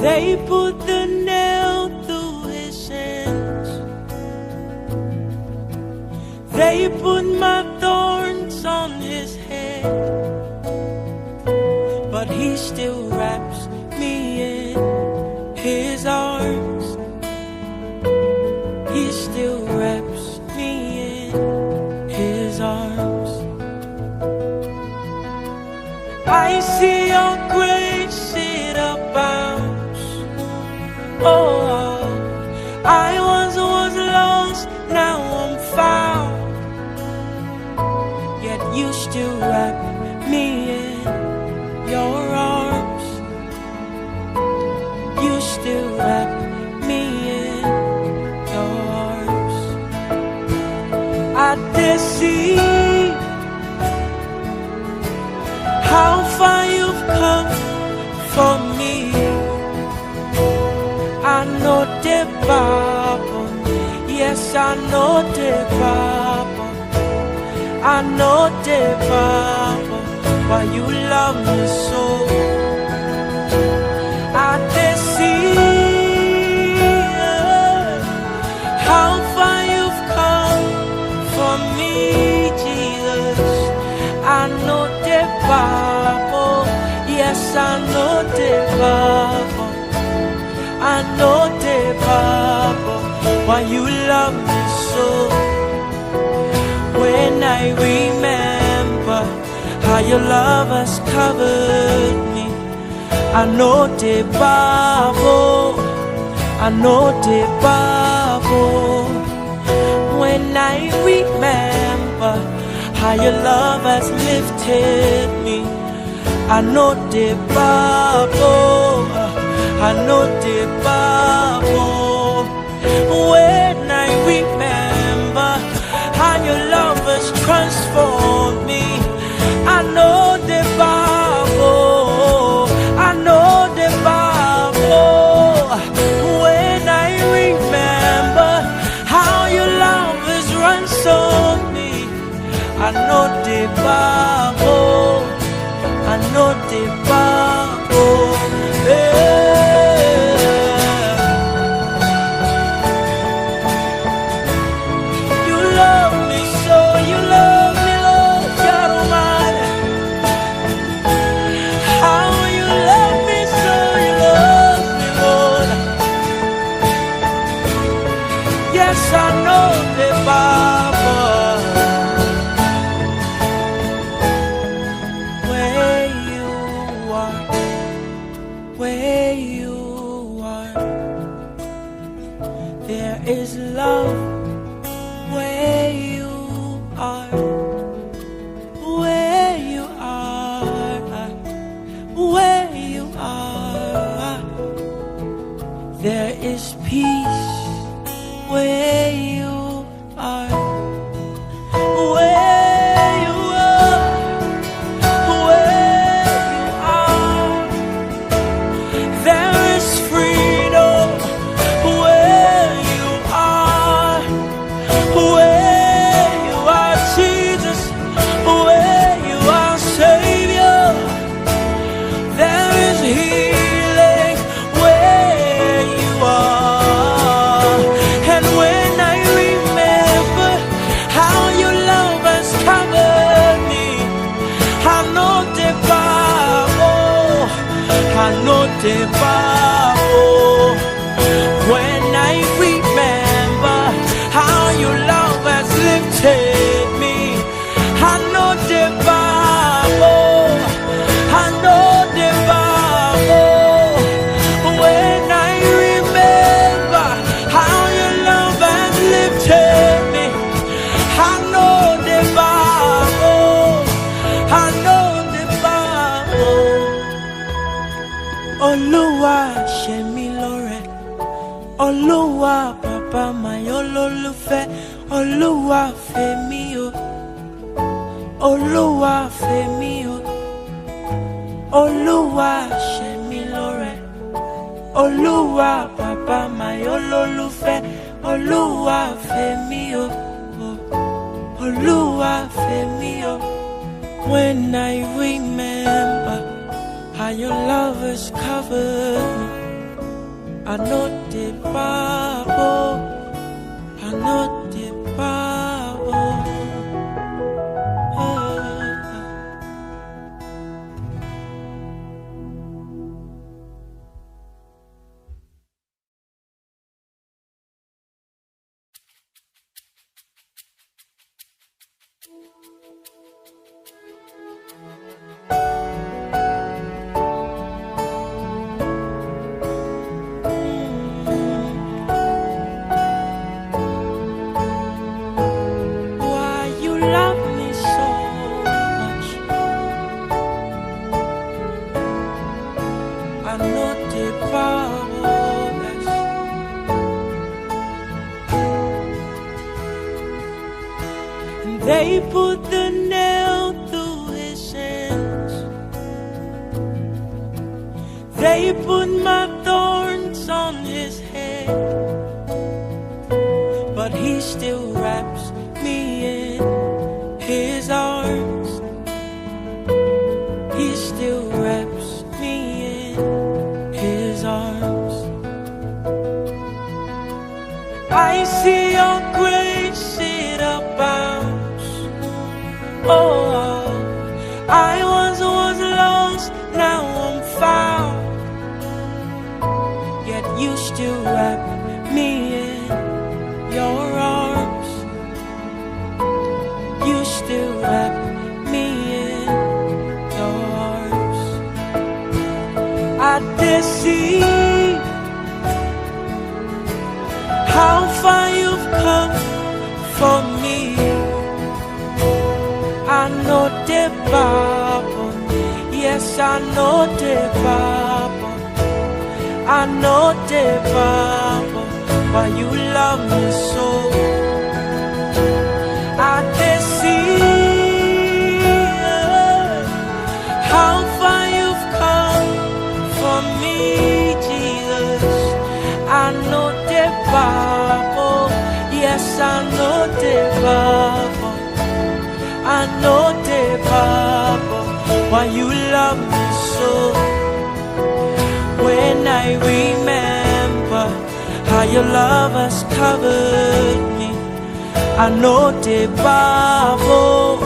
They put the nail through his hands. They put my thorns on his head, but he still wraps me in his arms. He still wraps me in his arms. I see your grace, it abounds. Oh, I once was lost, now I'm found. Yet you still wrap me in your arms. You still wrap me in your arms. I dare see how far you've come for me. I know the Bible, yes I know the Bible. I know the Bible, why you love me so. I can see how far you've come for me, Jesus. I know the Bible, yes I know the Bible. I know the Bible, why you love me so. When I remember how your love has covered me, I know the Bible, I know the Bible. When I remember how your love has lifted me, I know the Bible, I know the Bible. When I remember how your love has transformed me, I know the Bible, I know the Bible. When I remember how your love has ransomed me, I know the Bible, I know the Bible. Yeah. You love me so, you love me, Lord God Almighty. How you love me so, you love me, Lord. Yes, I know the Bible. Where you are, where you are, there is love. Where you are, where you are, where you are, there is peace. Where you are, where you are, where you are, there is freedom. Where you are, where you are, Jesus, where you are, Savior, there is healing. Where you are, and when I remember how your love has covered me, I know the Bible, I know the Bible. When I remember how your love has lifted me, I know the Bible, I know the Bible. When I remember how your love has lifted me, I know the Bible, I know the Bible. Olúwa ṣe mí lóore, Olúwa bàbá my olólùfẹ́, Olúwa fẹ́ mi o, Olúwa fẹ́ mi o, Olúwa ṣe mí lóore, Olúwa bàbá my olólùfẹ́, Olúwa fẹ́ mi o, Olúwa fẹ́ mi o. When I remember how your love has covered me, I know the Bible. I know the Bible. Why you love me so much? I know the Bible. And they put the nail through his hands. They put my thorns on his head, but he still wraps me in his arms. He still wraps me in his arms. I see your grace, it abounds. Oh, I once was lost, now I'm found. Yet you still wrap me in your arms. You still wrap me in your arms. I dare see how far you've come for me. I know the Bible. Yes, I know the Bible. I know the Bible. Why you love me so. I can see how far you've come for me, Jesus. I know the Bible. Yes, I know the Bible. I know the Bible. Why you love me so. When I remember how your love has covered me, I know the Bible.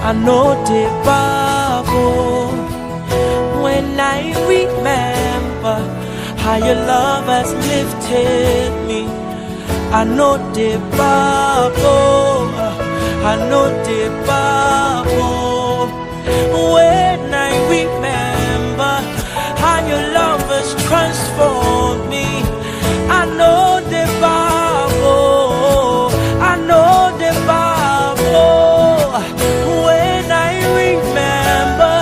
I know the Bible. When I remember how your love has lifted me, I know the Bible. I know the Bible. When I remember how your love has transformed me, I know the Bible. I know the Bible. When I remember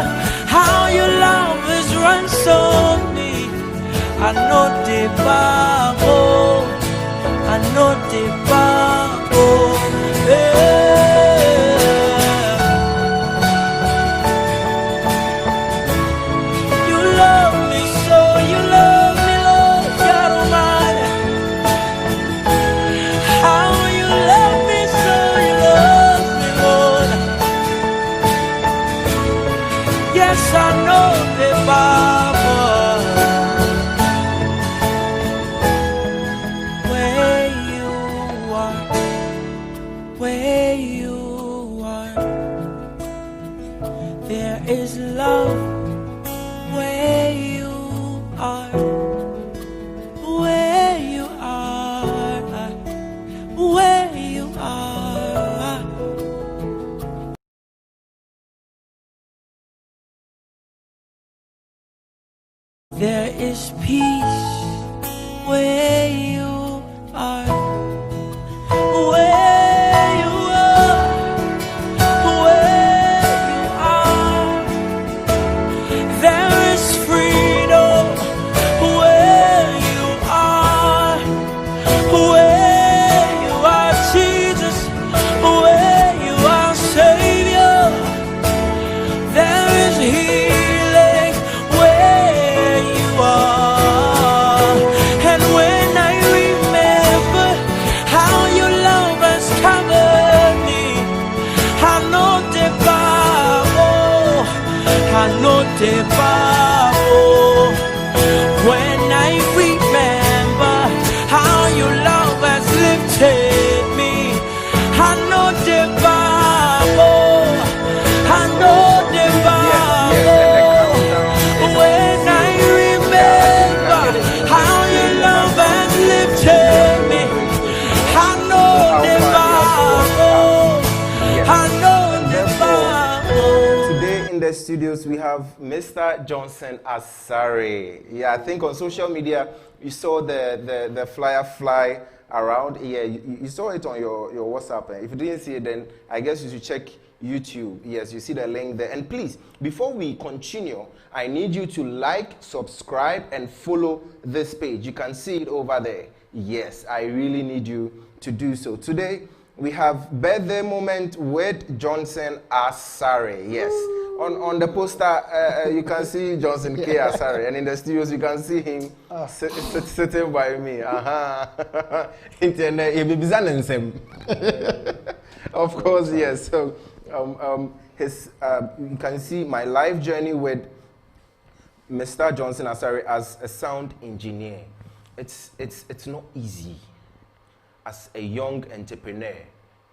how your love has ransomed me, I know the Bible. I know the Bible. You love me so, you love me, Lord, God Almighty. How you love me so, you love me, Lord. Yes, I know the Bible. Where you are, where you are, there is love. Where you are, where you are, where you are. There is peace where you are. Where you are, where you are. There is freedom where you are. Where you are, Jesus. Where you are, Savior. There is healing where you are. And when I remember how your love has covered me, I know the Bible. I know the Bible. When I remember in the studios, we have Mr. Johnson Asare. Yeah, I think on social media, you saw the flyer fly around. Yeah, you saw it on your WhatsApp. If you didn't see it, then I guess you should check YouTube. Yes, you see the link there. And please, before we continue, I need you to like, subscribe, and follow this page. You can see it over there. Yes, I really need you to do so. Today, we have birthday moment with Johnson Asare. Yes. On the poster, you can see Johnson K. Asare. And in the studios, you can see him sitting by me. Of course, yes. So, you can see my life journey with Mr. Johnson Asare as a sound engineer. It's not easy. As a young entrepreneur,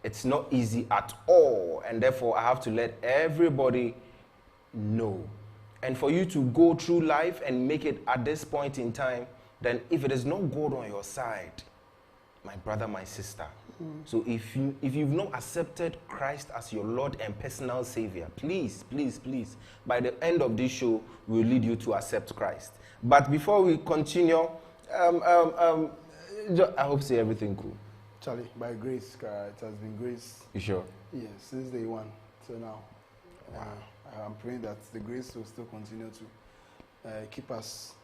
it's not easy at all, and therefore I have to let everybody know. And for you to go through life and make it at this point in time, then if it is not God on your side, my brother, my sister, so if you've not accepted Christ as your Lord and personal Savior, please, please, please, by the end of this show, we'll lead you to accept Christ. But before we continue, I hope say everything cool. Charlie, by grace, it has been grace. You sure? Yes, since day one till now. Wow. I'm praying that the grace will still continue to keep us,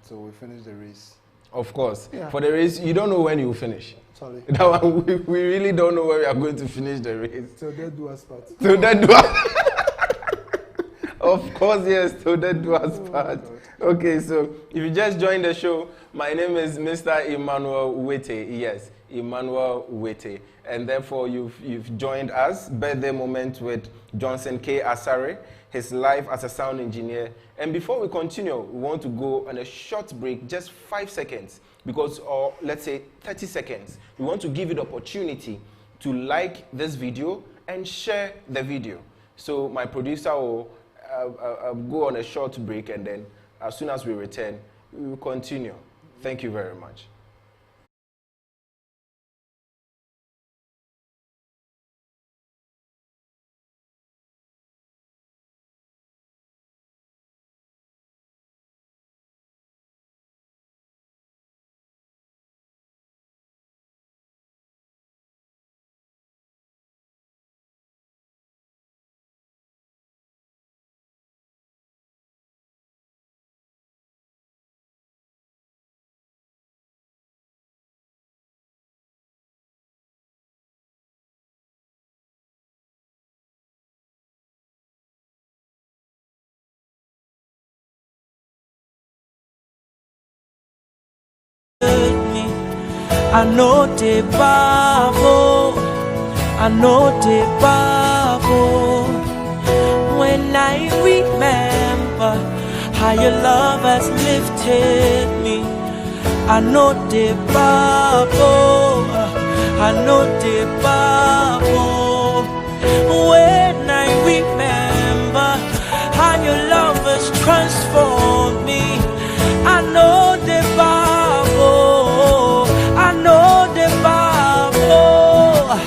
till we finish the race. Of course. Yeah. For the race, you don't know when you will finish. Charlie. That one, we really don't know when we are going to finish the race. Till death do us part. Till death do us. Of course, yes, till death do us part. Okay, so if you just joined the show, my name is Mr. Emmanuel Wete. Yes, Emmanuel Wete. And therefore, you've joined us. Birthday moment with Johnson K. Asare, his life as a sound engineer. And before we continue, we want to go on a short break, just 5 seconds, because, or let's say 30 seconds. We want to give you the opportunity to like this video and share the video. So my producer will go on a short break, and then as soon as we return, we will continue. Thank you very much. I know the Bible, I know the Bible. When I remember how your love has lifted me, I know the Bible, I know the Bible. When I remember how your love has transformed me, I know the Bible, I know the Bible.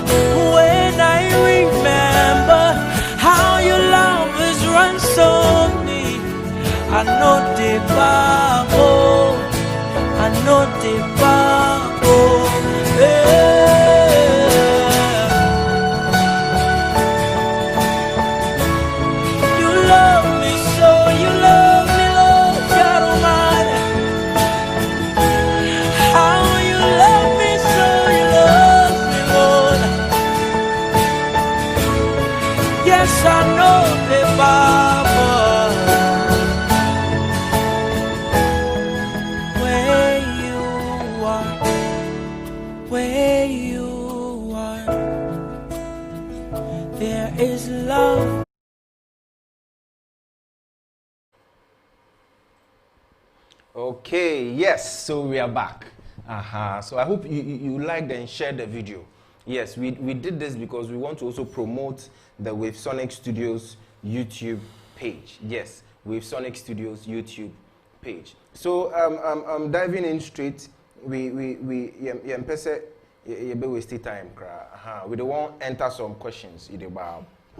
When I remember how your love has ransomed me, I know the Bible, I know the Bible. You love me so, you love me, Lord, God Almighty. How you love me so, you love me, Lord. Yes, I know the Bible. Where you are, there is love. Okay, yes, so we are back. So I hope you liked and shared the video. Yes, we did this because we want to also promote the Wave Sonic Studios YouTube page. Yes, Wave Sonic Studios YouTube page. So diving in straight, we waste time. We don't want to enter some questions.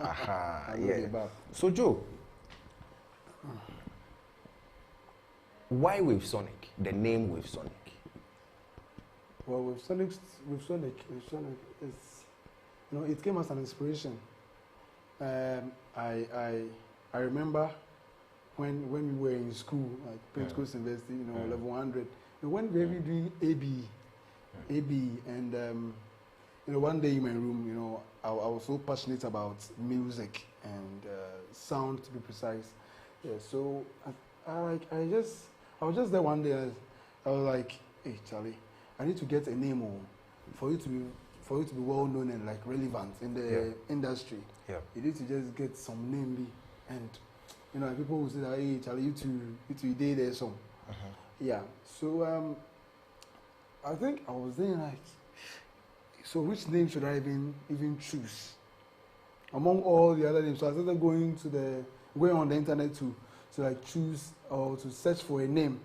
Aha, I know yeah. the bad. So Joe, why Wave Sonic? The name Wave Sonic. Well, with Sonic, it's, you know, it came as an inspiration. I remember when we were in school, like Pentecost University, you know, level 100. And when we were doing AB, and you know, one day in my room, you know, I was so passionate about music and sound, to be precise. Yeah, so I was just there one day. I was like, hey Charlie, I need to get a name for you to be well known and like relevant in the industry. Yeah. You need to just get some name, and you know, people will say that, hey Charlie, you two did there some. Yeah. So I think I was there like, so which name should I even choose among all the other names? So I started going on the internet to like choose or to search for a name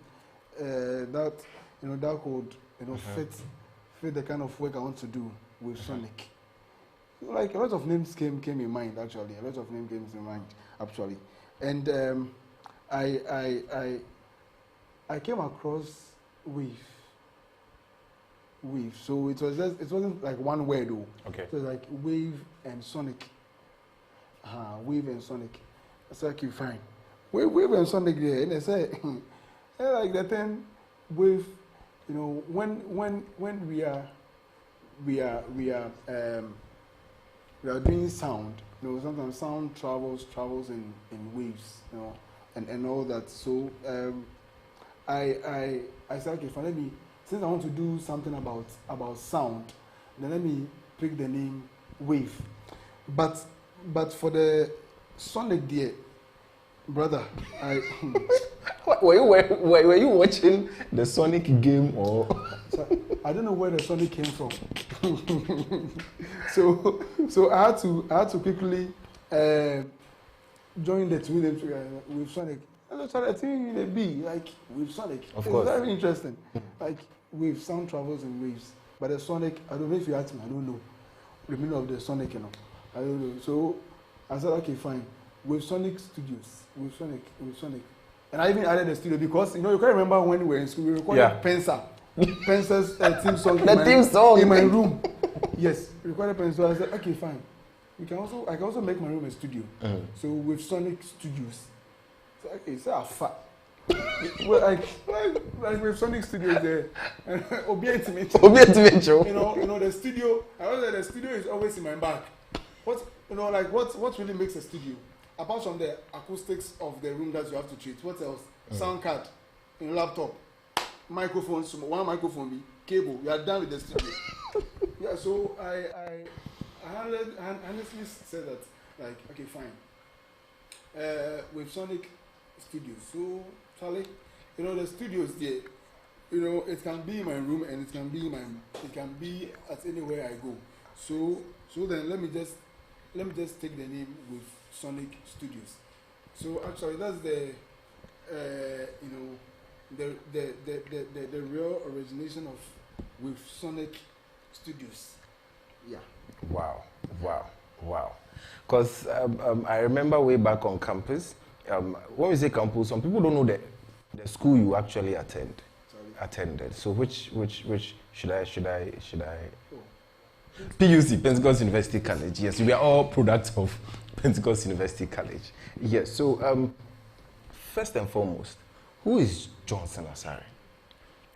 that, you know, that could, you know, fit the kind of work I want to do with Sonic. Like a lot of names came in mind actually. A lot of names came to mind actually, and I came across Wave. So it wasn't like one word though. Okay. It was like Wave and Sonic. Wave and Sonic. I said, okay, fine. Wave and Sonic there, and I say, like the term Wave, you know, when we are doing sound, you know, sometimes sound travels in waves, you know, and all that. So I said, okay, fine, let me, since I want to do something about sound, then let me pick the name Wave. But for the Sonic dear, brother, Were you watching the Sonic game or? So, I don't know where the Sonic came from. so I had to quickly join the two names together with Sonic. And I started thinking a B, like with Sonic. Of It's course. very interesting. Like with sound travels in waves. But the Sonic, I don't know if you ask me, I don't know. The meaning of the Sonic, you know. I don't know. So I said, okay, fine. With Sonic Studios. With Sonic. And I even added the studio because, you know, you can remember when we were in school, we recorded Pensa's theme song in my room. Yes, we recorded Pensa. So I said, okay, fine. I can also make my room a studio. So with Sonic Studios. So okay, so fat. Well, like with Sonic Studios there, Obi Intimate. You know the studio. I was like, the studio is always in my bag. What really makes a studio? Apart from the acoustics of the room that you have to treat, what else? Sound card, laptop, microphones, one microphone, cable. You are done with the studio. Yeah, so I honestly said that, like, okay, fine. With Sonic Studios, so Charlie, you know the studios there, you know it can be in my room and it can be at anywhere I go. So then let me just take the name with Sonic Studios. So actually that's the you know the real origination of with Sonic Studios. Yeah. Wow. Because I remember way back on campus, when we say campus, some people don't know the school you actually attended. So which should I? Oh. PUC, Pentecost University College. Yes, we are all products of Pentecost University College. Yes. So first and foremost, who is Johnson Asare?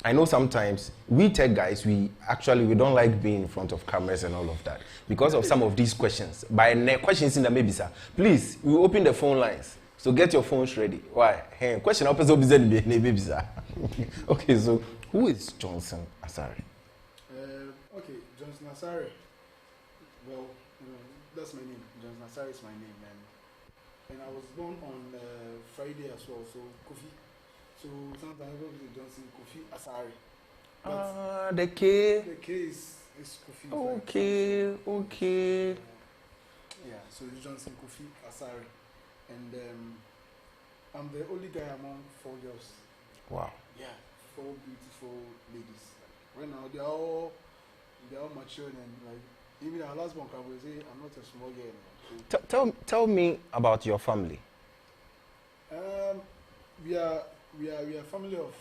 I know sometimes we tech guys, we don't like being in front of cameras and all of that because of some of these questions. By questions in the maybe, sir, please, we open the phone lines. So get your phones ready. Why? Hey, question up is baby, sir. Okay, so who is Johnson Asare? Okay, Johnson Asare. Well, that's my name. Johnson Asare is my name, and I was born on Friday as well. So Kofi. So sometimes I go to Johnson Kofi Asare. The K. The K is Kofi. Okay. Yeah, so it's Johnson Kofi Asare, and I'm the only guy among 4 girls. Wow. Yeah, 4 beautiful ladies. Right now they're all matured and like Even our last one, can we say I'm not a small girl. So, Tell me about your family. we are a family of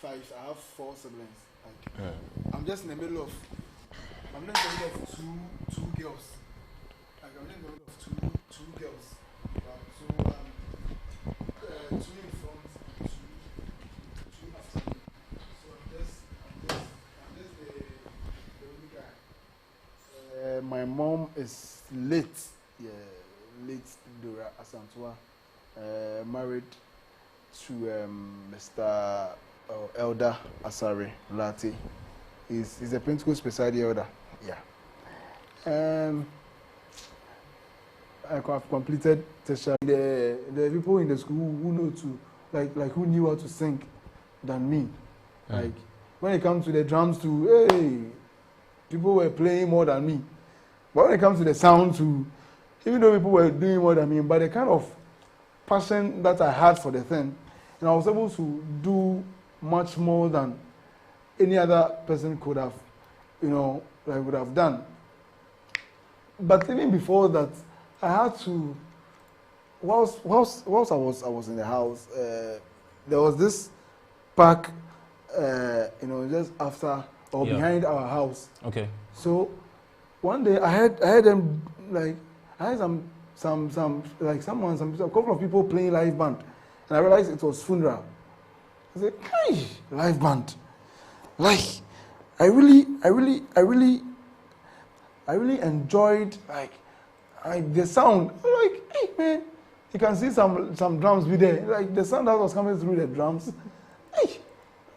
5. I have 4 siblings. Like, I'm just in the middle of two girls. Like I'm in the middle of two girls. So 2 in front, two after me. So I'm just the only guy. My mom is late. Yeah, late Dora Asantwa. Married to Mr. Elder Asare Lati. He's a Pentecost Preside elder. Yeah. I have completed tertiary. The people in the school who know to like who knew how to sing than me. Like when it comes to the drums too, hey, people were playing more than me. But when it comes to the sound too, even though people were doing more than me, but the kind of passion that I had for the thing, and I was able to do much more than any other person could have, would have done. But even before that, I had to. Whilst I was in the house, there was this park, just after or behind our house. Okay. So one day I heard them I heard a couple of people playing live band, and I realized it was funeral. I said, "Hey, live band!" Like, I really enjoyed the sound. Like, hey man, you can see some drums be there. Like the sound that was coming through the drums. Hey,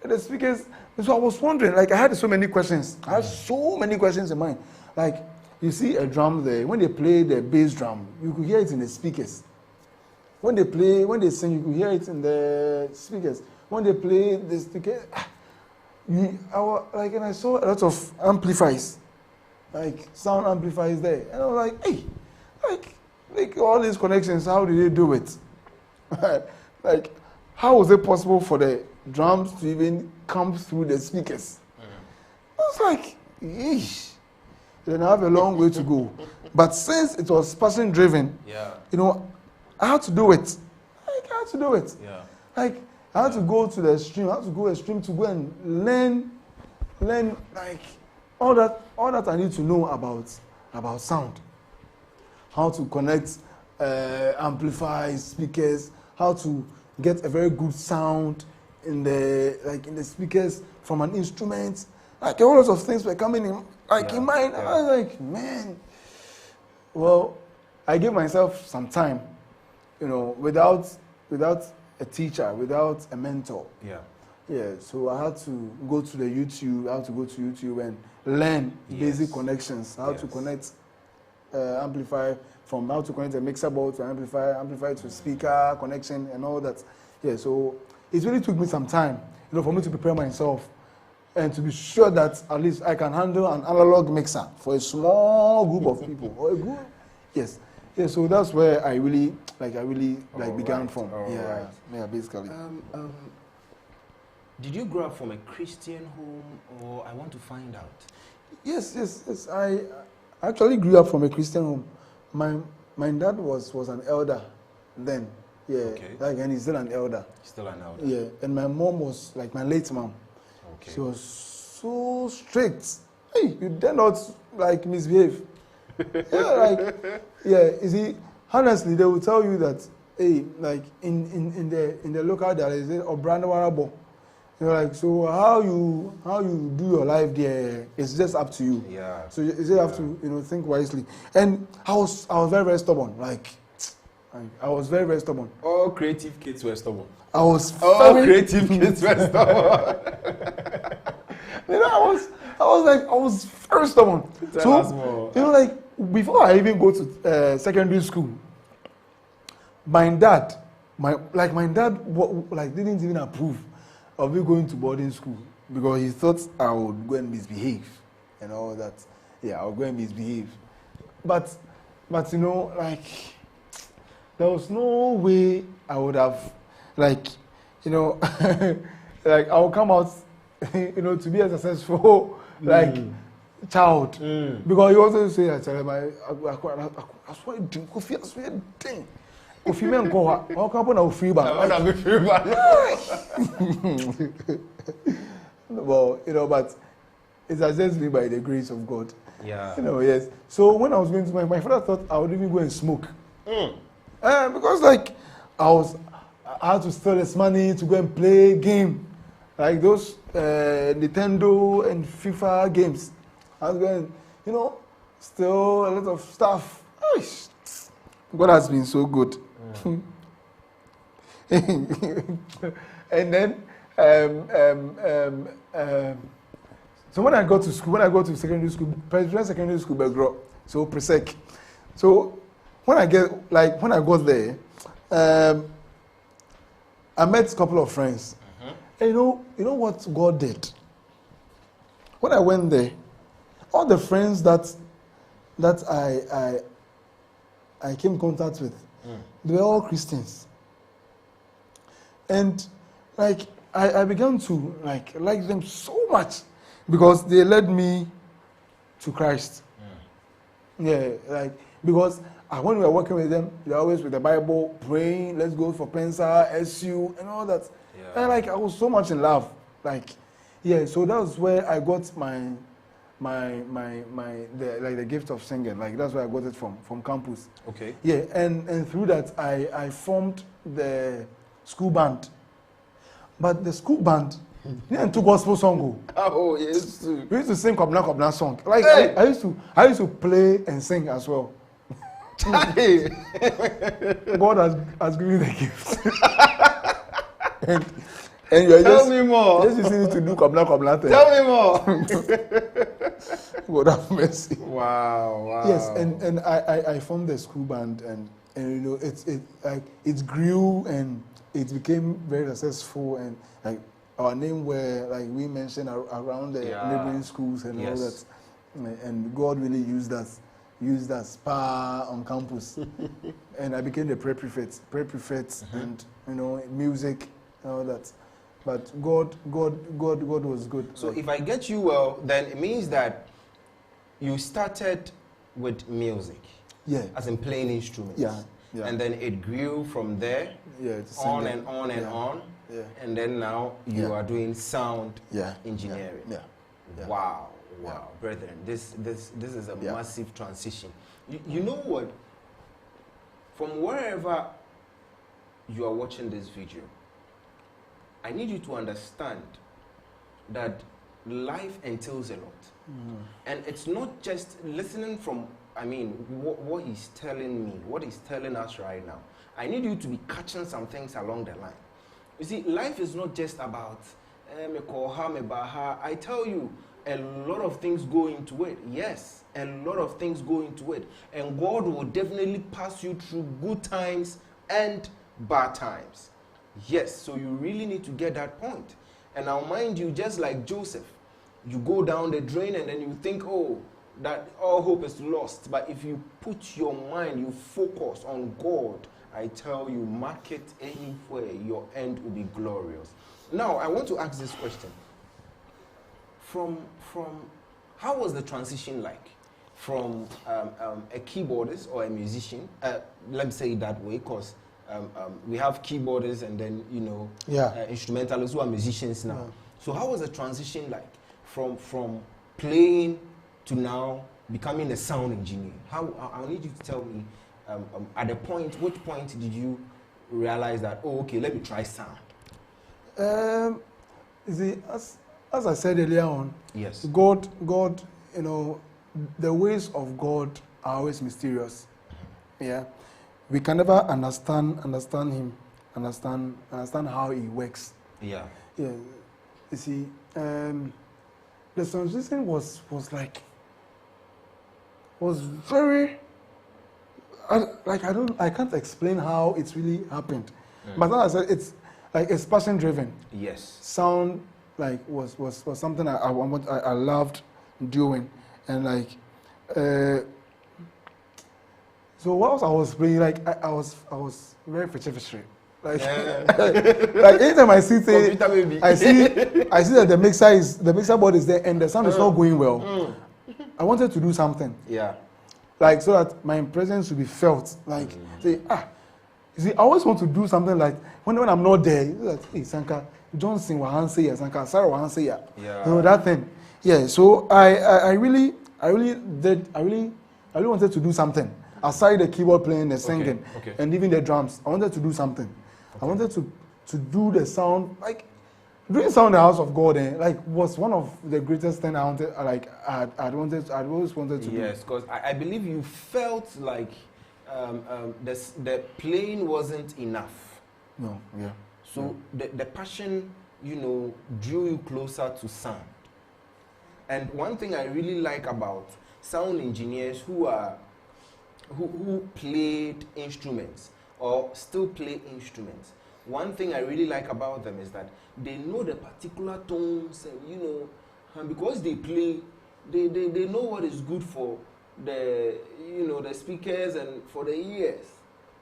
the speakers. So I was wondering. Like I had so many questions. I had so many questions in mind. Like you see a drum there. When they play the bass drum, you could hear it in the speakers. When they sing, you could hear it in the speakers. When they play the speakers, and I saw a lot of amplifiers. Like sound amplifiers there, and I was like, "Hey, like all these connections, how did they do it? Like, how was it possible for the drums to even come through the speakers?" I was like, "Yeesh, then I have a long way to go." But since it was passion driven, I had to do it. Like, I had to do it. Yeah. Like, I had to go to the extreme. I had to go extreme to go and learn like all that I need to know about sound. How to connect amplifiers, speakers, how to get a very good sound in the speakers from an instrument. Like a whole lot of things were coming in in mind. Yeah. I was like, man. Well, I gave myself some time, without a teacher, without a mentor. Yeah. Yeah, so I had to go to YouTube and learn basic connections, how to connect amplifier, from how to connect a mixer board to amplifier to speaker connection and all that. Yeah, so it really took me some time, for me to prepare myself and to be sure that at least I can handle an analog mixer for a small group of people. Or a group. Yes. Yeah, so that's where I really began from. Yeah, basically. Did you grow up from a Christian home, or I want to find out? Yes. I actually grew up from a Christian home. My dad was an elder then. Yeah. Okay. And he's still an elder. Still an elder. Yeah. And my mom was like my late mom. Okay. She was so strict. Hey, you dare not misbehave. You see, honestly, they will tell you that, hey, in the local there is a Obrandwarabo. So how you do your life there, it's just up to you. Yeah. So you just have to think wisely. And I was very, very stubborn. I was very, very stubborn. All creative kids were stubborn. Creative kids were stubborn. I was very stubborn. So before I even go to secondary school, my dad didn't even approve of me going to boarding school because he thought I would go and misbehave and all that. Yeah, I would go and misbehave. But there was no way I would have I would come out to be a successful child. Because he also say that I swear Kofi, I swear thing. Kofi men go how come na free ba? I want to be free ba. Well, you know, but it's just me by the grace of God. Yeah. You know, yes. So when I was going to my father thought I would even go and smoke. Because like I had to steal his money to go and play game. Like those Nintendo and FIFA games. I was going, you know, still a lot of stuff. God has been so good. And then, so when I go to secondary school, Presbyterian secondary school, Belgrade, so Presec. So when I got there, I met a couple of friends. And you know what God did? When I went there, all the friends that I came in contact with, they were all Christians. And like I began to like them so much because they led me to Christ. Yeah, like because when we were working with them, they're always with the Bible, praying, let's go for Pensa, SU, and all that. Yeah. And like I was so much in love. Like, yeah, so that was where I got the gift of singing. Like that's where I got it from campus. Okay. Yeah, and through that I formed the school band. But the school band didn't do gospel song. Oh, yes. We used to sing Kobna song. Like hey. I used to play and sing as well. God has given me the gift. and you're Tell me more. Just using it to do Kobna thing. Tell me more. God have mercy. Wow. Yes, and I formed the school band and you know it grew and it became very successful and like our name were like we mentioned around the neighboring schools and all that, and God really used us power on campus, and I became the prayer prefect, and you know music and all that. But God was good. So if I get you well, then it means that you started with music, as in playing instruments, and then it grew from there, on and on and on, and then now you are doing sound engineering. Wow, brethren, this is a massive transition. You know what? From wherever you are watching this video, I need you to understand that life entails a lot. And it's not just listening from, what he's telling me, what he's telling us right now. I need you to be catching some things along the line. You see, life is not just about, I tell you, a lot of things go into it. Yes, a lot of things go into it. And God will definitely pass you through good times and bad times. Yes, so you really need to get that point. And I'll mind you, just like Joseph, you go down the drain and then you think, that all hope is lost. But if you put your mind, you focus on God, I tell you, mark it anywhere, your end will be glorious. Now, I want to ask this question. From how was the transition like? From a keyboardist or a musician, let me say it that way, because we have keyboardists and then, instrumentalists who are musicians now. So how was the transition like from playing to now becoming a sound engineer? I need you to tell me, at which point did you realize that, let me try sound? You see, as I said earlier on, yes, God, the ways of God are always mysterious. Yeah, we can never understand Him, understand how He works. Yeah. You see, the transition was very, I can't explain how it really happened. But as I said, it's like it's passion driven. Yes. Sound was something I loved doing, and so whilst I was playing, I was very fishy. Like anytime I see I see that the mixer board is there and the sound is not going well. I wanted to do something. Yeah. Like, so that my presence would be felt. Like, say, you see, I always want to do something like, when I'm not there, like, hey, Sanka, Johnson will answer ya, Sanka, Asare will answer ya. Yeah. You know, that thing. Yeah, so I really wanted to do something. Aside the keyboard playing, the singing, and even the drums, I wanted to do something. I wanted to do the sound, like, doing sound in the house of God, like, was one of the greatest thing I wanted, like, I'd always wanted to do. Yes, because I believe you felt like the playing wasn't enough. No, yeah. So the passion, you know, drew you closer to sound. And one thing I really like about sound engineers who played instruments or still play instruments, one thing I really like about them is that they know the particular tones, and you know, and because they play, they know what is good for the, you know, the speakers and for the ears.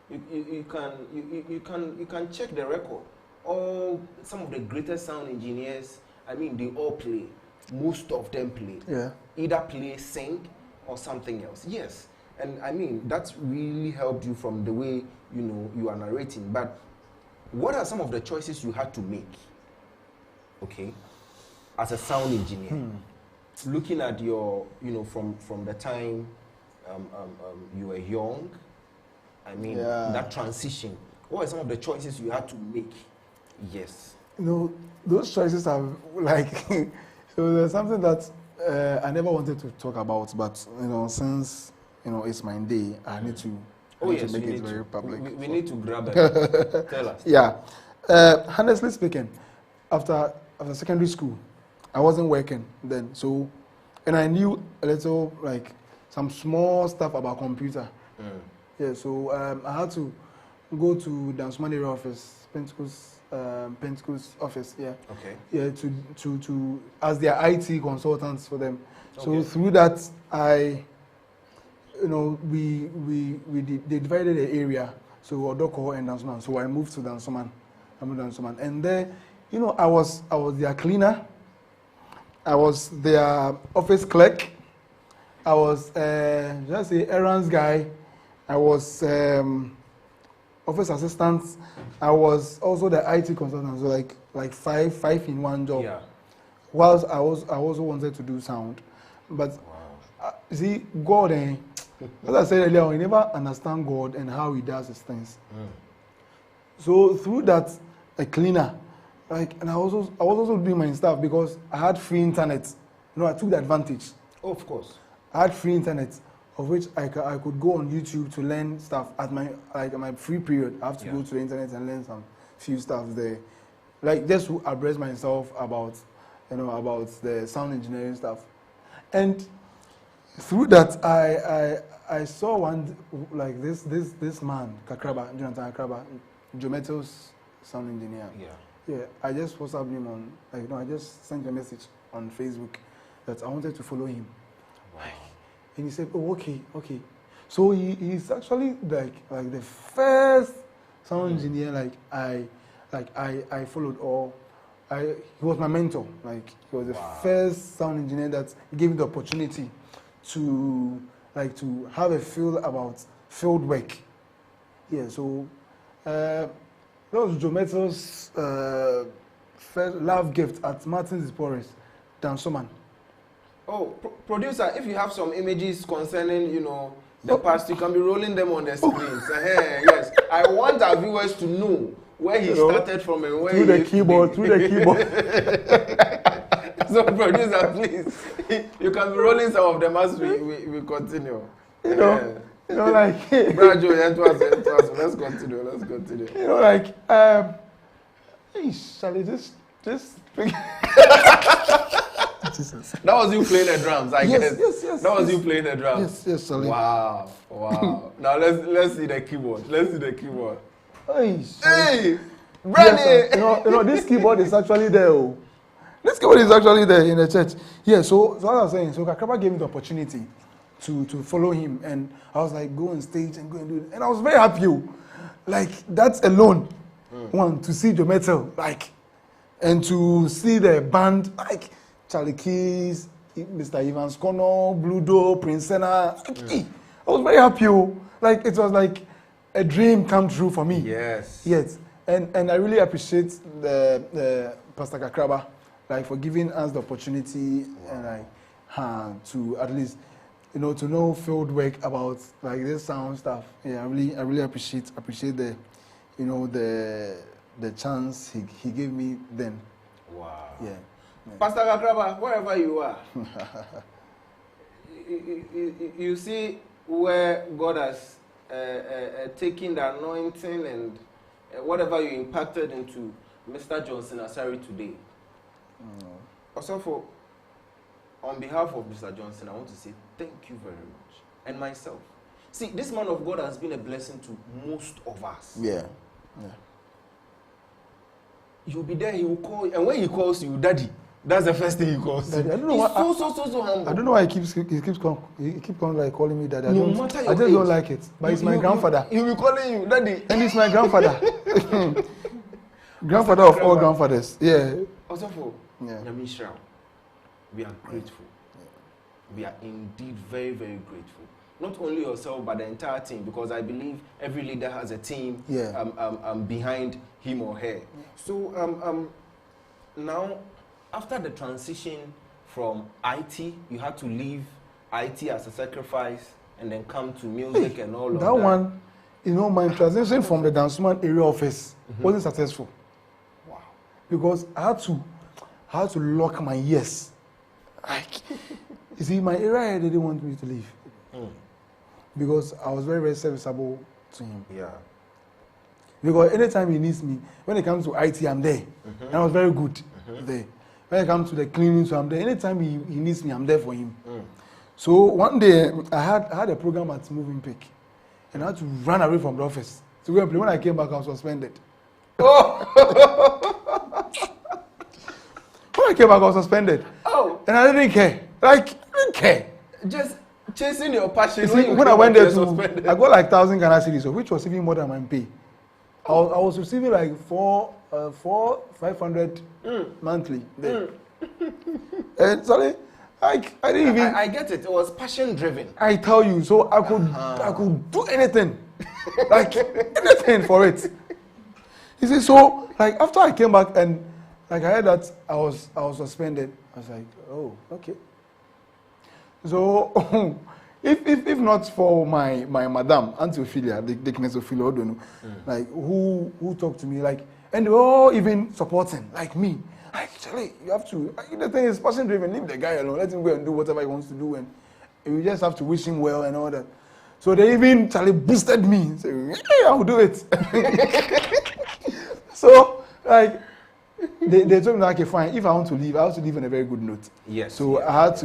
You can check the record. All some of the greatest sound engineers, I mean, they all play. Most of them play. Yeah. Either play, sing, or something else. Yes. And I mean, that's really helped you from the way, you know, you are narrating. But what are some of the choices you had to make, okay, as a sound engineer? Looking at your, you know, from the time you were young, I mean, that transition, what are some of the choices you had to make? Yes. You know, those choices are like, so there's something that I never wanted to talk about, but, you know, since, you know, it's my day, I need to, make it very public. We need to grab it. Tell us. Yeah. Honestly speaking, after secondary school, I wasn't working then. So, and I knew a little, like, some small stuff about computer. Yeah, so I had to go to the Asmani area office, Pentecost office, yeah. Okay. Yeah, to as their IT consultants for them. Okay. So through that, they divided the area. So Odoko and Dansoman. So I moved to Dansoman. And there, you know, I was their cleaner. I was their office clerk. I was just say errands guy. I was office assistant. I was also the IT consultant. So like five in one job. Yeah. Whilst I also wanted to do sound, but see, God, as I said earlier, we never understand God and how He does His things. So through that, a cleaner, like, and I was also doing my stuff because I had free internet. You know, I took the advantage. Oh, of course. I had free internet, of which I could go on YouTube to learn stuff at my free period. I have to go to the internet and learn some few stuff there, like just to abreast myself about, you know, about the sound engineering stuff. And through that, I saw one, like this man, Kakraba, Jonathan Kakraba, Jometel's sound engineer. Yeah, I just WhatsApped him on, like, I just sent a message on Facebook that I wanted to follow him. Wow. And he said, oh, okay. So he's actually like the first sound engineer I followed, or he was my mentor. Like, he was the first sound engineer that gave me the opportunity to have a feel about field work. Yeah, so that was Jometel's first love gift at Martin's Forest, Dansoman. Oh, producer, if you have some images concerning, you know, the past, you can be rolling them on the screens. Yes, I want our viewers to know where he started from and where through the keyboard. So, producer, please, you can be rolling some of them as we continue. You know, like, Brajo, let's continue. You know, like, shall I just Jesus. That was you playing the drums, I guess. Yes. That was you playing the drums. Yes, Sally. Wow. Now let's see the keyboard. Hey, Brandy. Yes, you know, this keyboard is actually there. Oh. This keyboard is actually there in the church. Yeah. So what I was saying, so Kakraba gave me the opportunity to follow him, and I was like, go on stage and go and do it, and I was very happy. Like, that's alone, one, to see Jometel, like, and to see the band, like Charlie Keys, Mr. Evans Kono, Bludo, Prince Senna. I was very happy. Like it was like a dream come true for me. Yes. Yes. And I really appreciate the Pastor Kakraba, like for giving us the opportunity and like to at least to know field work about like this sound stuff. Yeah, I really appreciate the the chance he gave me then. Wow. Yeah. Pastor Kakraba, wherever you are, you see where God has taken the anointing and whatever you impacted into Mr. Johnson Asare today. Also, on behalf of Mr. Johnson, I want to say thank you very much. And myself. See, this man of God has been a blessing to most of us. Yeah. You'll be there, he will call you. And when he calls you, Daddy, that's the first thing he calls. Daddy, I don't know He's why, so humble. I don't know why he keeps on like calling me Daddy. I just age, don't like it. But he's my grandfather. He'll be calling you Daddy. And he's my grandfather. Grandfather of all grandfathers. Yeah. Also for yeah. We are grateful. We are indeed very, very grateful. Not only yourself, but the entire team, because I believe every leader has a team behind him or her. So now, after the transition from IT, you had to leave IT as a sacrifice and then come to music and all of that. That one, my transition from the Dansuman area office wasn't successful. Wow. Because I had to lock my ears. Like, you see, my area they didn't want me to leave. Because I was very, very serviceable to him. Yeah. Because anytime he needs me, when it comes to IT, I'm there. And I was very good there. When it comes to the cleaning, so I'm there. Anytime he needs me, I'm there for him. So one day, I had a program at Moving Peak. And I had to run away from the office to go and play. When I came back, I was suspended. When I came back, I was suspended. Oh. And I didn't care. Like, I didn't care. Just chasing your passion. See, when I went there I got like 1,000 Ghana cedis, which was even more than my pay. I was receiving like 500 monthly there. And sorry, like I didn't even. I get it. It was passion driven. I tell you, so I could do anything, like anything for it. You see, so like after I came back and like I heard that I was suspended, I was like, oh, okay. So if not for my madam, Auntie Ophelia, the Deaconess Ophelia, I don't know, like who talked to me, like, and they were all even supporting, like me. Like, Charlie, you have to, like, the thing is passion driven, leave the guy alone, let him go and do whatever he wants to do, and you just have to wish him well and all that. So they even, Charlie, boosted me, saying, yeah, I'll do it. So, like, they told me, okay, fine, if I want to leave, I have to leave on a very good note. Yes. So yes,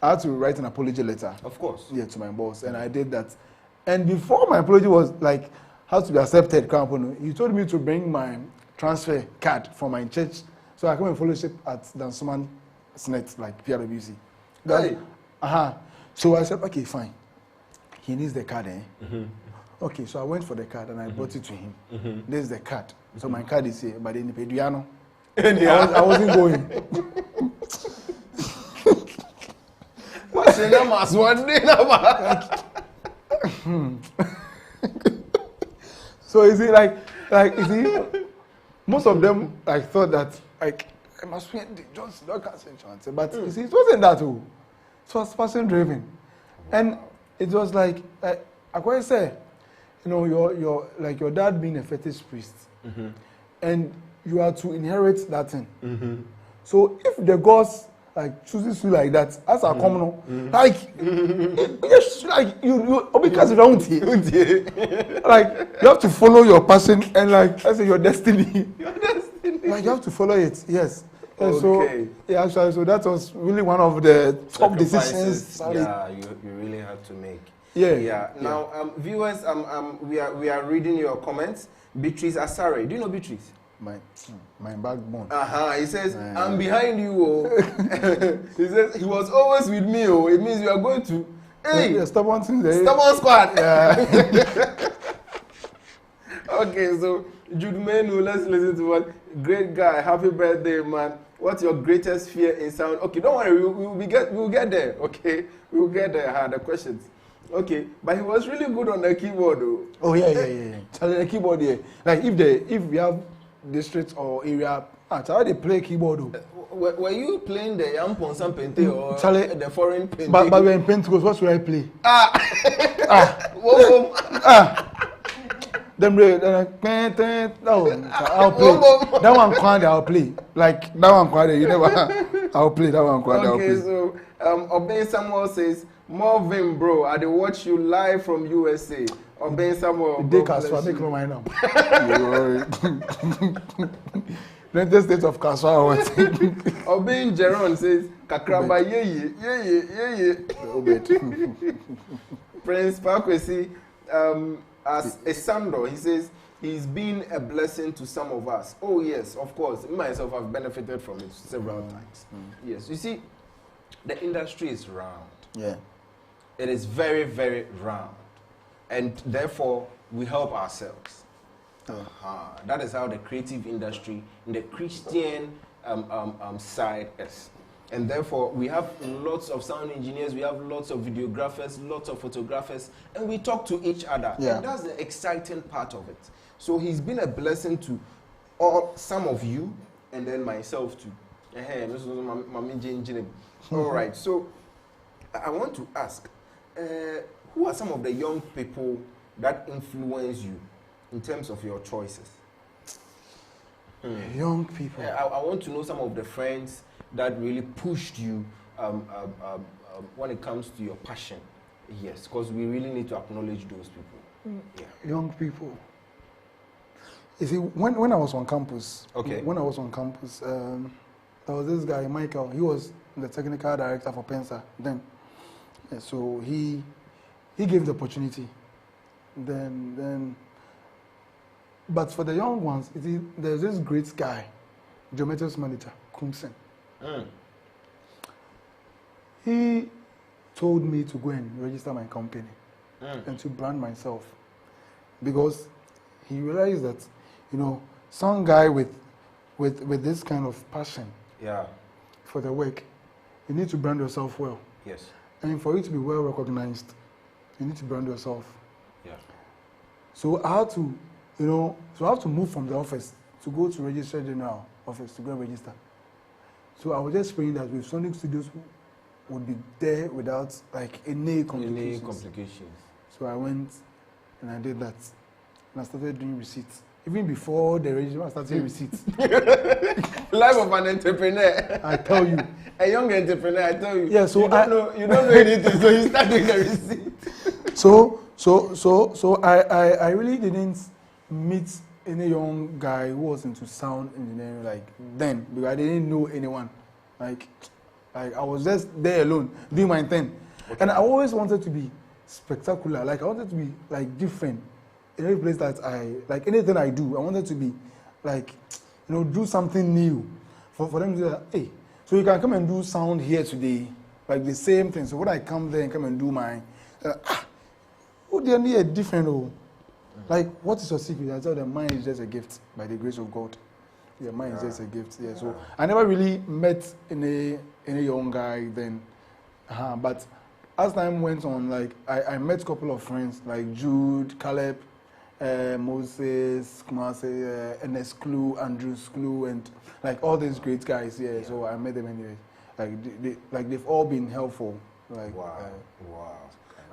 I had to write an apology letter. Of course. Yeah, to my boss, and I did that. And before my apology was like, how to be accepted, he told me to bring my transfer card from my church, so I come and fellowship at Dansuman Snet, like PRWC. Hey. So I said, okay, fine. He needs the card, eh? Okay, so I went for the card and I brought it to him. This is the card. So my card is here, but in Pediano. I wasn't going. So is it like you see, most of them like thought that like I must win the Johnson insurance, but you see, it wasn't that all. It was passion driven, and it was like I quite say, your like your dad being a fetish priest, and you are to inherit that thing. So if the gods like chooses you like that, as a common, like yes, like you because around here, like you have to follow your passion and like I say your destiny. Your destiny. Like you have to follow it. Yes. And okay. So actually, so that was really one of the top decisions. Yeah, you really have to make. Yeah. Now, viewers, we are reading your comments. Beatrice Asare, do you know Beatrice? My backbone. He says, I'm behind you. Oh. He says, he was always with me. Oh. It means you are going to, hey, stubborn thing there. Stubborn squad. Yeah. Okay, so Jude Menu, let's listen to what great guy. Happy birthday, man. What's your greatest fear in sound? Okay, don't worry, we'll get there. Okay, we'll get there. The questions. Okay, but he was really good on the keyboard, though. Oh yeah. Tell the keyboard here. Like if we have districts or area, how they play keyboard, though. Were you playing the Yampon San Pente or Charlie, the foreign Pente? But we're in Pentecost. What should I play? Then I'll play. That one quite I'll play. Like that one quite you never. I'll play that one quite. Okay, so Obey Samuel says, Marvin, bro, I did watch you live from USA. Obey Samuel. They Kaswa, make no mind now. United States of Kaswa. Obey Jeron says, Kakraba ye. Prince Pakwesi, as a Sando, he says he's been a blessing to some of us. Oh yes, of course. Me myself have benefited from it several times. Yes, you see, the industry is round. Yeah, it is very, very round, and therefore we help ourselves. That is how the creative industry in the Christian side is. And therefore, we have lots of sound engineers, we have lots of videographers, lots of photographers, and we talk to each other. Yeah. And that's the exciting part of it. So he's been a blessing to some of you, and then myself too. All right, so I want to ask, who are some of the young people that influence you in terms of your choices? Young people. I want to know some of the friends that really pushed you when it comes to your passion. Yes, because we really need to acknowledge those people. Yeah. Young people. You see, when I was on campus, there was this guy, Michael. He was the technical director for Pensa then. Yeah, so he gave the opportunity. But for the young ones, you see, there's this great guy, geometrics manager, Kumsen. He told me to go and register my company and to brand myself, because he realized that, some guy with this kind of passion for the work, you need to brand yourself well. Yes. And for you to be well recognized, you need to brand yourself. Yeah. So I had to move from the office to go to Registrar General office to go and register. So I was just praying that with Sonic Studios would be there without any complications. So I went and I did that. And I started doing receipts. Even before the registration, I started receipts. Life of an entrepreneur. I tell you. A young entrepreneur, I tell you. Yeah, so you don't know anything, so you start doing the receipt. So I really didn't meet any young guy who was into sound engineering then, because I didn't know anyone. Like I was just there alone doing my thing. Okay. And I always wanted to be spectacular. I wanted to be different in every place that anything I do. I wanted to be do something new for them to say, hey, so you can come and do sound here today, the same thing. So when I come there and come and do mine, they need a different. What is your secret? I tell them mine is just a gift by the grace of God. Yeah, mine is just a gift. Yeah, so I never really met any young guy then. But as time went on, I met a couple of friends like Jude, Caleb, Moses, Kumase, Ernest Clue, Andrew Clue, and all these great guys. Yeah, so I met them anyway. They've all been helpful. Wow.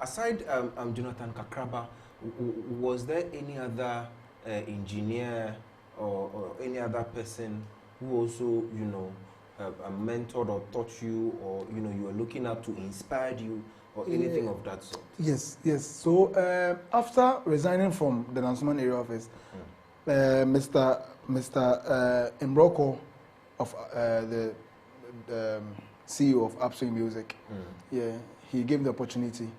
Aside Jonathan Kakraba, was there any other engineer or any other person who also, mentored or taught you, or you were looking up to, inspired you, or anything of that sort? Yes. So after resigning from the Nansuman area office, Mr. Mbroko of the CEO of Upswing Music, he gave the opportunity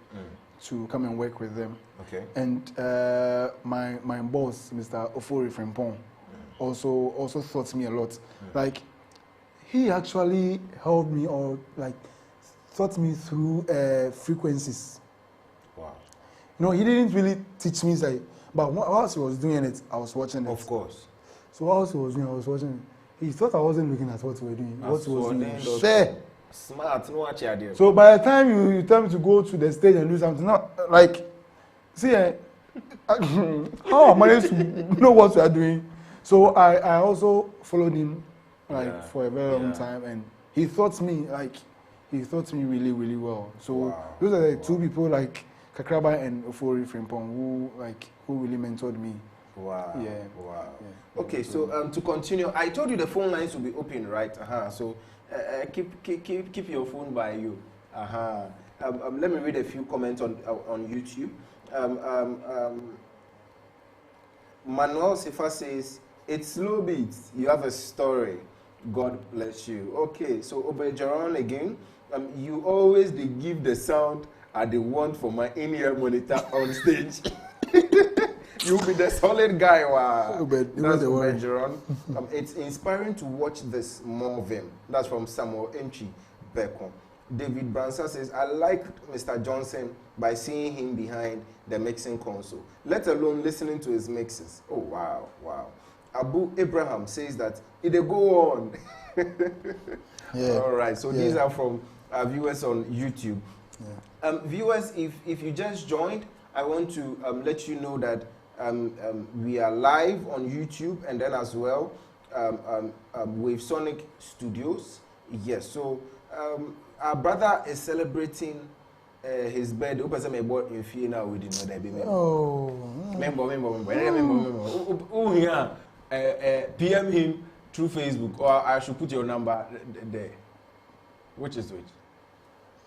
to come and work with them. Okay. And my boss, Mr. Ofori Frimpong, also taught me a lot. He actually helped me, or taught me through frequencies. Wow. He didn't really teach me, But whilst he was doing it, I was watching it. Of course. So whilst he was doing it, I was watching it. He thought I wasn't looking at what we were doing. What he was doing. Share. Smart, no watch idea. So by the time you tell me to go to the stage and do something, not like, see, how I managed to know what we are doing. So I also followed him for a very long time, and he taught me really, really well. So those are the two people like Kakraba and Ofori Frimpong who really mentored me. Wow. Yeah. Wow. Yeah. Okay, so to continue, I told you the phone lines will be open, right? So keep your phone by you. Let me read a few comments on YouTube. Manuel Sifa says, it's slow beats. You have a story. God bless you. Okay, so Obejaron again. You always they give the sound I they want for my in-ear monitor on stage. You'll be the solid guy. Wow. That's Obejaron. It's inspiring to watch this more of him. That's from Samuel Enchi Beko. David Bransa says, I like Mr. Johnson by seeing him behind the mixing console, let alone listening to his mixes. Oh, wow, wow. Abu Abraham says that it go on. All right, so these are from our viewers on YouTube. Viewers, if you just joined, I want to let you know that we are live on YouTube, and then as well with Sonic Studios. Yes, so our brother is celebrating his birthday. PM him through Facebook, or I should put your number there. Which is which?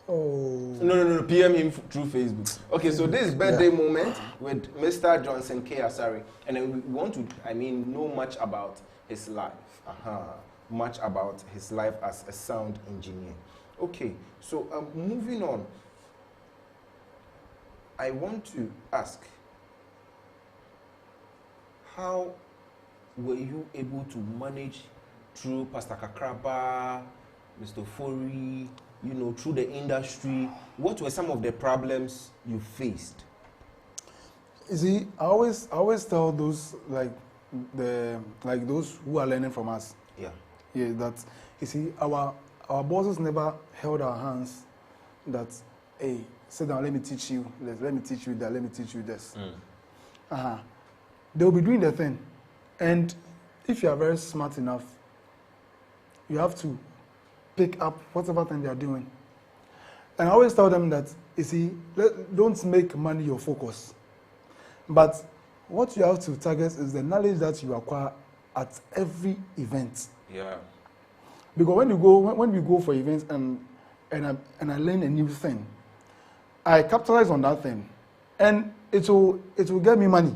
No. PM him through Facebook. Okay, so this birthday moment with Mr. Johnson K. Asare, and then we want to, know much about his life. Much about his life as a sound engineer. Okay, so moving on. I want to ask, how were you able to manage through Pastor Kakraba, Mr. Fori, through the industry? What were some of the problems you faced? You see, I always tell those those who are learning from us. Yeah, that you see, our bosses never held our hands. That, hey, sit down, let me teach you this, let me teach you that, let me teach you this. They'll be doing their thing. And if you are very smart enough, you have to pick up whatever thing they are doing. And I always tell them that, you see, don't make money your focus. But what you have to target is the knowledge that you acquire at every event. Yeah. Because when we go for events and I learn a new thing, I capitalize on that thing, and it will get me money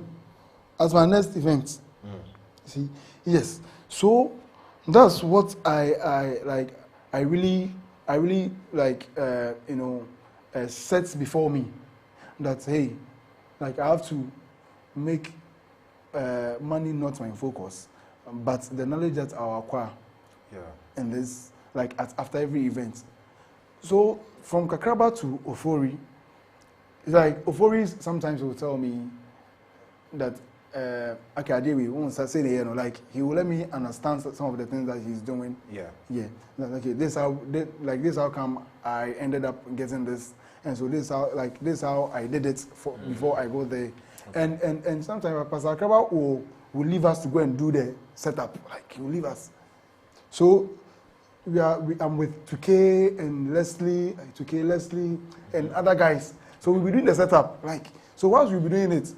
as my next event. See, yes. So that's what I really set before me. That, hey, I have to make money not my focus, but the knowledge that I acquire. And this, after every event. So from Kakraba to Ofori, it's like Ofori sometimes will tell me that he will let me understand some of the things that he's doing. Okay, this how come I ended up getting this, and so this how I did it before I go there. And sometimes Pastor Kakraba will leave us to go and do the setup. He will leave us. So I'm with 2K and Leslie, and other guys. So we'll be doing the setup. So whilst we'll be doing it,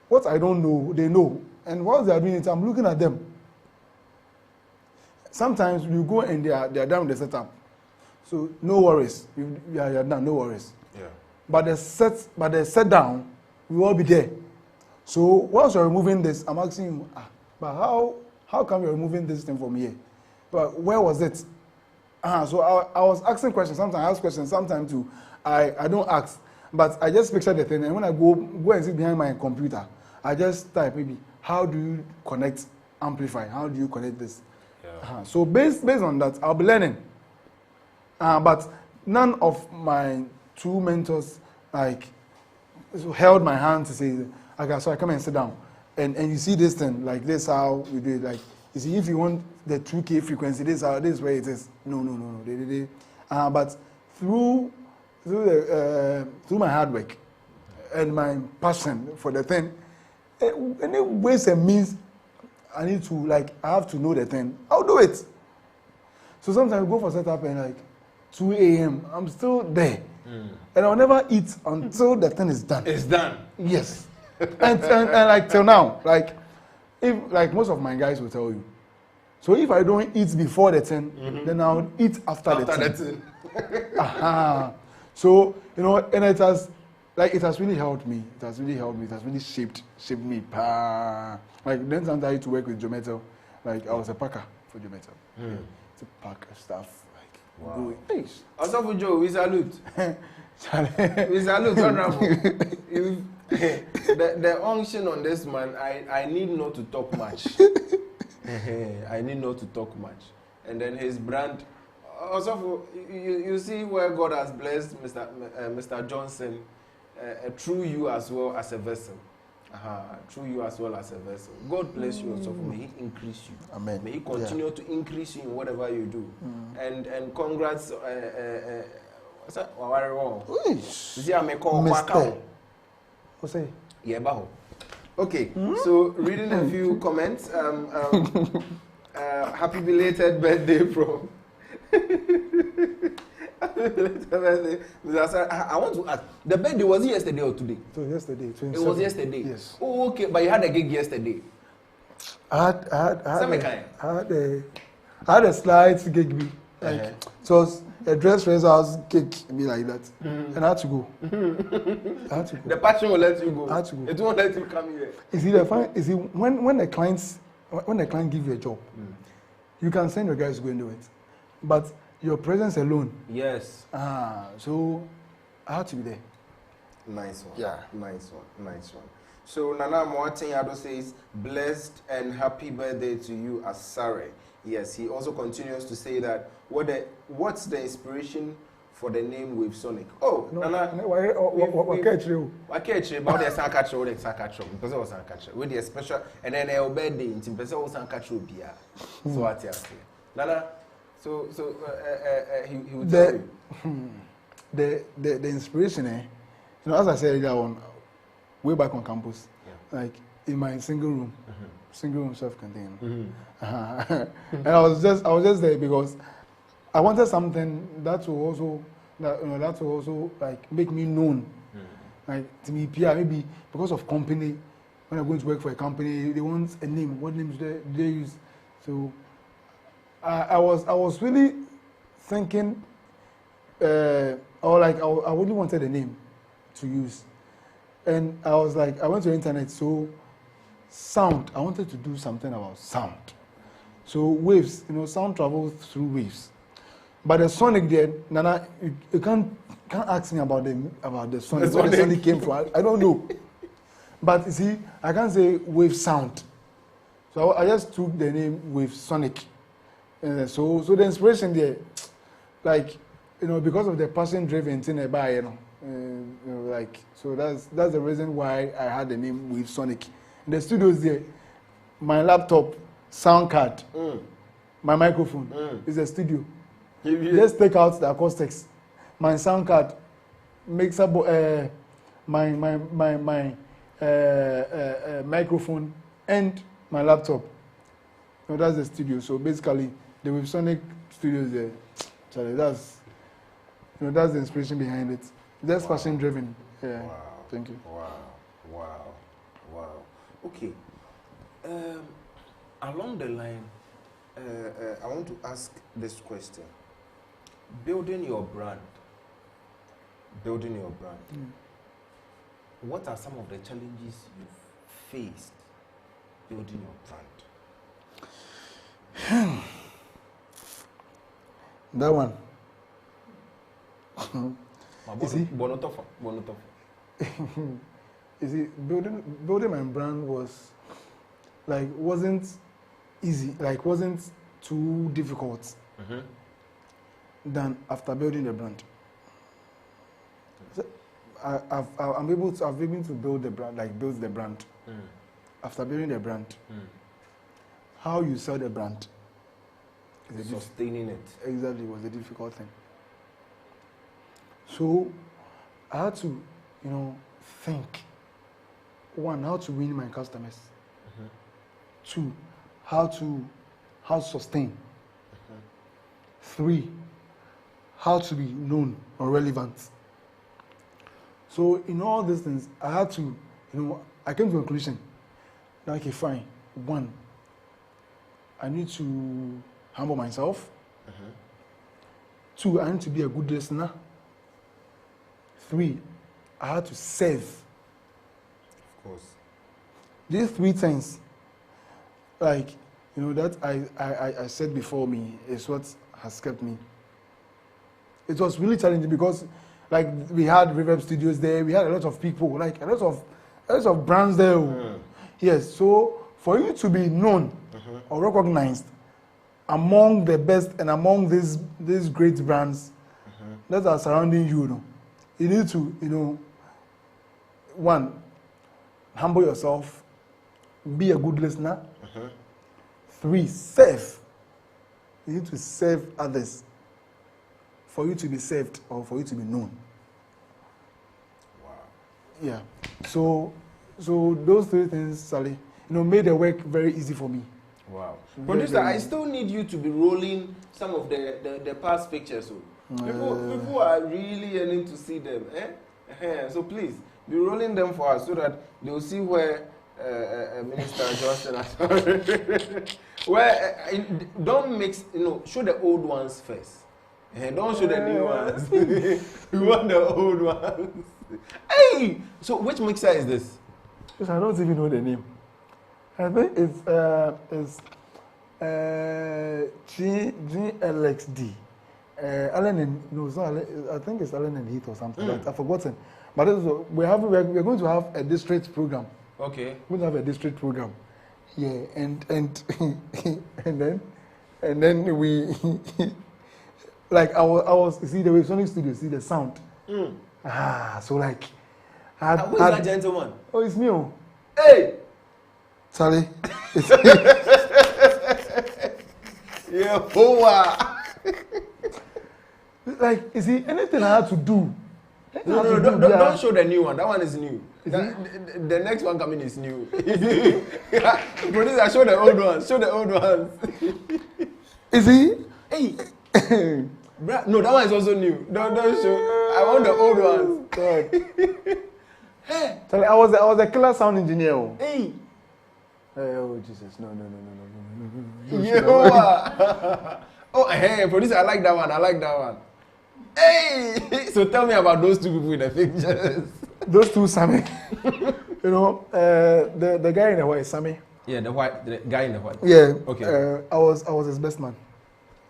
what I don't know, they know. And whilst they are doing it, I'm looking at them. Sometimes we go and they are done with the setup. So no worries. You're done, no worries. But the set down, we will all be there. So whilst you're removing this, I'm asking you, but how come you're removing this thing from here? But where was it? So I was asking questions. Sometimes I ask questions. Sometimes too, I don't ask. But I just picture the thing. And when I go and sit behind my computer, I just type maybe, how do you connect amplify? How do you connect this? So based on that, I'll be learning. But none of my two mentors held my hand to say, Okay, so I come and sit down, and you see this thing, like this how we do it. Like you see, if you want the 2K frequency, this is where it is. No. But through my hard work and my passion for the thing, any ways and means I need to I have to know the thing. I'll do it. So sometimes I go for setup and 2 a.m. I'm still there. And I'll never eat until the thing is done. It's done. Yes. and like till now, if most of my guys will tell you. So if I don't eat before the 10, then I'll eat after the 10. So and it has really helped me. It has really shaped me. Like then sometimes I used to work with Jometel. Like I was a packer for Jometel. To pack stuff. Wow. Hey. Also for Joe, we salute. We salute, Honorable. The unction on this man, I need not to talk much. I need not to talk much. And then his brand, also for, you see where God has blessed Mr. Johnson through you as well as a vessel. Through you as well as a vessel. God bless you also. May He increase you. Amen. May He continue to increase you in whatever you do. And congrats. What's that? See, I'm a call. What's that? Yeah, baho. Okay. So reading a few comments. Happy belated birthday from. I want to ask, the birthday was it yesterday or today? So yesterday, 27. It was yesterday. Yes. Oh, okay, but you had a gig yesterday. I had a slight gig, so a dress rehearsal gig be like that, and I had to go. The passion will let you go. I had to go. It won't let you come here. You see, when the client give you a job, you can send your guys to go and do it, but your presence alone. Yes. So I had to be there. Nice one. Yeah. Nice one. So Nana Moatin Yado says, blessed and happy birthday to you, Asare. Yes, he also continues to say that what's the inspiration for the name Wave Sonic? Oh, no, Nana. What catch you? What catch you about the Sankatro, the Sankatro, because I was Sankatro. With the special, and then a birthday in Timpesa was Sankatro Pia. So what you say? Nana, so he would tell you. The inspiration, as I said earlier on, way back on campus, like in my single room self-contained. And I was just there because I wanted something that will also like make me known, like to me PR. Maybe because of company, when I'm going to work for a company, they want a name. What names do they use? So I was really thinking, I really wanted a name to use, and I was like, I went to the internet, so sound. I wanted to do something about sound. So waves, sound travels through waves. But the sonic there, Nana, you can't ask me about the sonic. Where the sonic came from, I don't know. But you see, I can't say wave sound. So I just took the name Wave Sonic. So the inspiration there, like, because of the passion-driven thing I buy, so that's the reason why I had the name Wave Sonic. In the studios there, my laptop, sound card, my microphone is a studio. Just take out the acoustics. My sound card makes up my microphone and my laptop. So that's the studio. So basically, the Wave Sonic studios there. So that's the inspiration behind it. That's passion driven. Yeah. Wow. Thank you. Wow. Okay. Along the line, I want to ask this question. Building your brand. What are some of the challenges you've faced building your brand? That one. You see? You see, building my brand wasn't easy, wasn't too difficult than after building the brand. So I'm able to build the brand, like build the brand. After building the brand, how you sell the brand, Sustaining it. exactly, was a difficult thing. So I had to, think. One, how to win my customers. Two, how to sustain. 3, how to be known or relevant. So in all these things, I had to, I came to a conclusion. Now, okay, fine. 1, I need to humble myself. 2, I need to be a good listener. 3, I had to serve. Of course. These 3 things, like, that I said before me, is what has kept me. It was really challenging because, like, we had Reverb Studios there, we had a lot of people, like a lot of brands there. Yes, so for you to be known or recognized among the best and among these great brands that are surrounding you, you need to, 1, humble yourself, be a good listener. 3, serve. You need to serve others for you to be served or for you to be known. Wow. Yeah. So those 3 things, Sally, made the work very easy for me. Wow. Very, Producer, very I easy. still need you to be rolling some of the past pictures. So people are really yearning to see them. So please, be rolling them for us so that they'll see where Minister Johnson has where don't mix, show the old ones first. Don't show the new ones. We want the old ones. Hey! So which mixer is this? Because I don't even know the name. I think it's GLXD. Allen and no, it's not Allen, I think it's Allen and Heath or something. But I've forgotten. But we're going to have a district program. Okay. We're going to have a district program. Yeah, and and then we like I was see the way Sonic Studio, see the sound. So like who is that gentleman? Oh, it's me. Oh. Hey! Charlie. Yeah, like, you see, anything I had to do. No, don't show the new one. That one is new. The next one coming is new. Producer, show the old ones. Show the old ones. Is he? Hey. No, that one is also new. Don't show. I want the old ones. God. Hey. Charlie, I was a killer sound engineer. Oh. Hey. Oh Jesus! No. Oh, hey, producer, I like that one. Hey! So tell me about those 2 people in the pictures. Those 2, Sammy. The guy in the white, Sammy. Yeah, the guy in the white. Yeah. Okay. I was his best man.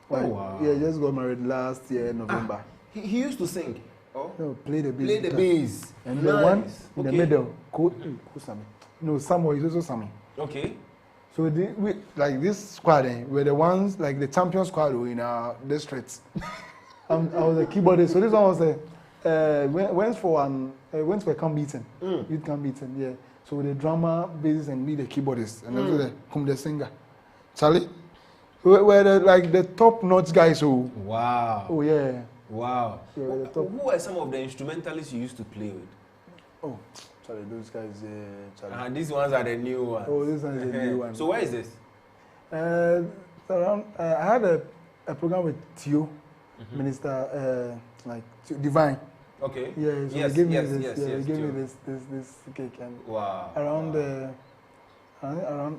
Like, oh wow. Yeah, just got married last year, November. He used to sing. Oh. No, play the bass. Play the bass. And nice. the one in the middle, Sammy. No, Samuel is also Sammy. Okay. So we like this squad, were the ones like the champion squad in our district. I was a keyboardist. So this one was went for a camp meeting, youth camp meeting. Yeah. So with the drummer, bassist, and me the keyboardist, and then the singer, Charlie. We're the top notch guys. So. Wow. Oh yeah. Wow. Yeah, who are some of the instrumentalists you used to play with? Oh. Charlie, those guys, Charlie. These ones are the new ones. Oh, this one is the new one. So where is this? Around, I had a program with Tio, Minister, like Divine. Okay. Yeah, so yes, they gave me yes, this. yes, Yeah, yes, they gave me this cake and wow. Around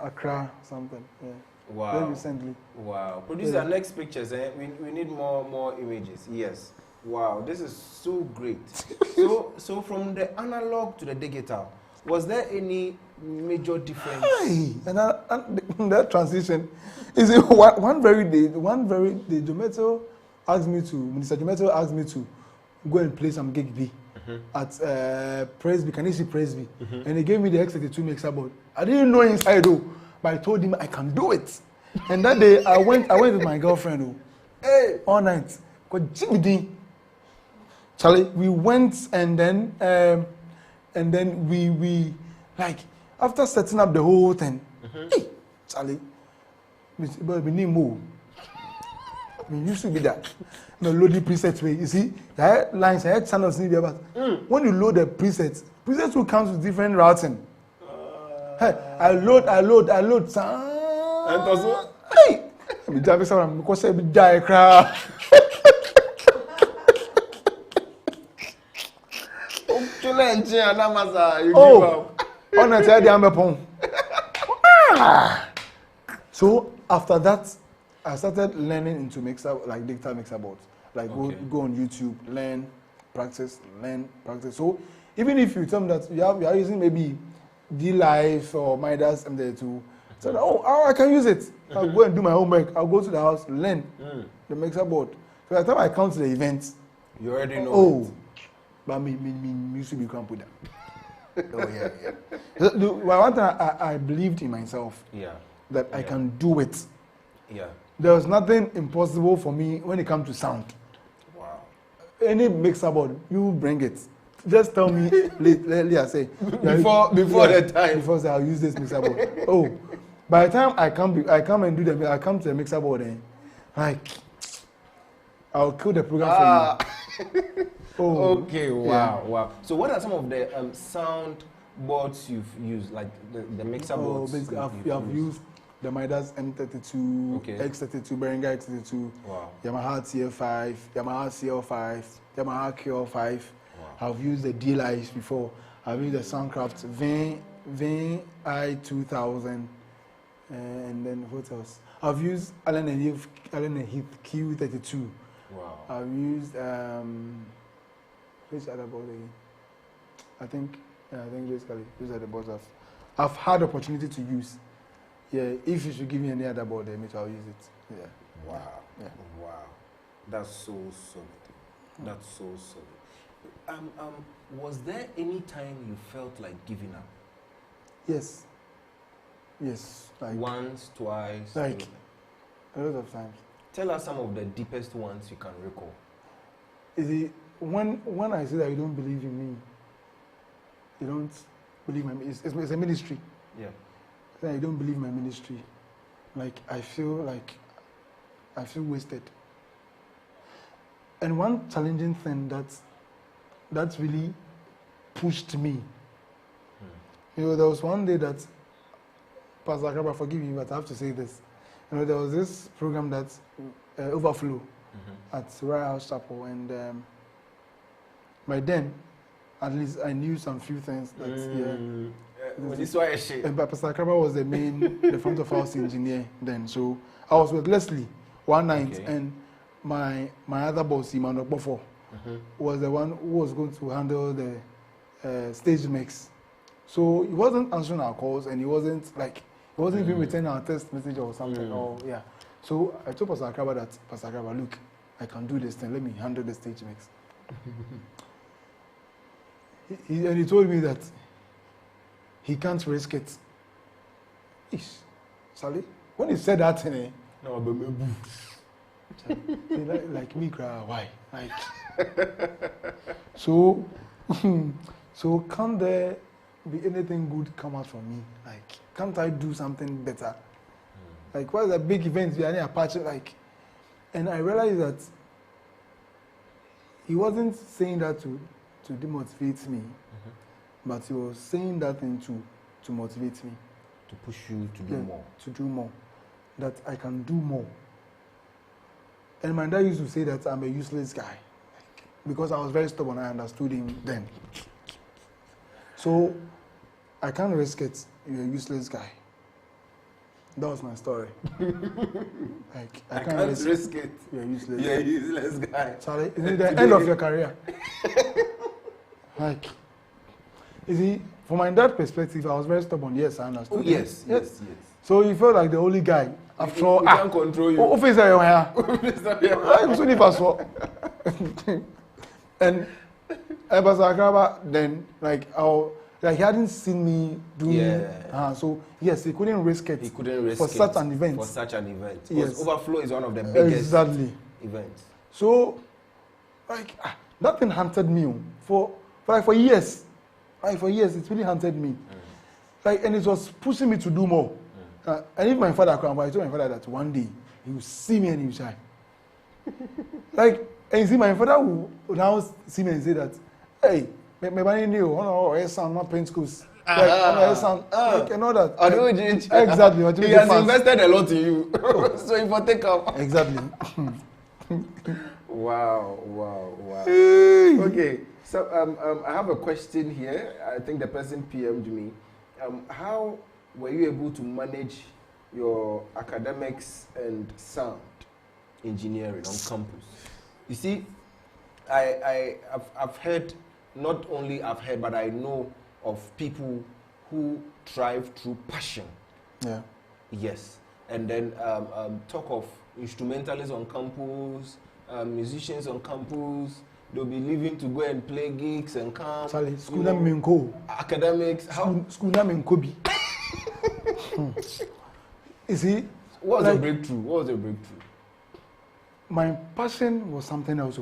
Accra something. Yeah. Wow. Very recently. Wow. Producer, next pictures. We need more images. Yes. Wow, this is so great. so from the analog to the digital, was there any major difference? Hey, and that transition is it one very day, Minister Jometo asked me to go and play some gig B at Presby, Kanisi Presby, and he gave me the X32 mixer board. I didn't know inside though, but I told him I can do it. And that day I went with my girlfriend all night. Charlie, we went and then we like after setting up the whole thing. Hey, Charlie, we need more. We used to be that. No loading presets way. You see, I had lines, I had channels in there, but when you load the presets will come with different routing. Hey, I load. And also, hey, I'm just saying because I be die crowd. Oh, on a tell the pong. So after that, I started learning into mixer, like digital mixer boards. Like go on YouTube, learn, practice. So even if you tell me that you are using maybe D-Live or Midas MD2, so oh, I can use it. I'll go and do my homework. I'll go to the house, learn the mixer board. So by the time I come to the event, you already know. Oh, but me used to be can't put that. Oh yeah. So, one time I believed in myself. Yeah. That I can do it. Yeah. There was nothing impossible for me when it comes to sound. Wow. Any mixer board, you bring it. Just tell me, I say before the time. Before say I'll use this mixer board. Oh, by the time I come and do I come to the mixer board and like I'll kill the program for you. Oh, okay. Wow. So what are some of the sound boards you've used, like the mixer boards? I've used the Midas M32, X32, Behringer X32, Yamaha TF5, Yamaha CL5, Yamaha QL5. Wow. I've used the D-Lights before. I've used the Soundcraft VI2000, and then what else? I've used Allen and Heath Q32. Wow. I've used which other board again? I think basically these are the boards I've had opportunity to use. Yeah, if you should give me any other board, I'll use it. Yeah. Wow. Yeah. Wow. That's so solid. That's so solid. Was there any time you felt like giving up? Yes. Like once, twice. Like a lot of times. Tell us some of the deepest ones you can recall. When I say that you don't believe in me, you don't believe it's a ministry. Yeah. Then you don't believe my ministry. Like I feel wasted. And one challenging thing that really pushed me. There was one day that Pastor Akraba, forgive me, but I have to say this. There was this program that Overflow at Royal House Chapel, and by then, at least I knew some few things that this why but Pastor Akraba was the front of house engineer then. So I was with Leslie one night, and my other boss, Emmanuel Bofo, was the one who was going to handle the stage mix. So he wasn't answering our calls, and he wasn't even returning our text message or something. So I told Pastor Akraba that, Pastor Akraba, look, I can do this thing. Let me handle the stage mix. He told me that he can't risk it. Sally, when he said that thing, like me cry, why? Like so can't there be anything good come out from me? Like, can't I do something better? Like, what is a big event we are in Apache like? And I realized that he wasn't saying that to demotivate me, but he was saying that thing to motivate me. To push you to do more. To do more. That I can do more. And my dad used to say that I'm a useless guy. Because I was very stubborn, I understood him then. So, I can't risk it. You're a useless guy. That was my story. Like, I can't risk it. You're a useless guy. You're a useless guy. Sorry, is it the end of your career? Like, you see, from my dad's perspective, I was very stubborn. Yes, I understood. Oh, yes. So he felt like the only guy. After all, he can't control you. Officer, you're here. I'm so difficult. And Pastor Akraba, then, like he hadn't seen me doing. So yes, he couldn't risk it. For such an event. Yes. Overflow is one of the biggest events. So Like that thing hunted me for years. Like for years, it really hunted me. Like, and it was pushing me to do more. And if my father come, I told my father that one day he will see me and he will shine. Like, and you see, my father will now see me and say that, hey, my money new, or son, not paint schools. Like, son, like, and all that. Exactly. He has invested a lot in you. So if I take up. Exactly. Wow. Okay, so I have a question here. I think the person PM'd me. How were you able to manage your academics and sound engineering on campus? You see, I've heard, not only I've heard, but I know of people who thrive through passion. Yeah. Yes. And then talk of instrumentalists on campus, musicians on campus. They'll be leaving to go and play gigs and come. School name Minko. Academics. School name Minkobi. You see, what was the breakthrough? My passion was something else.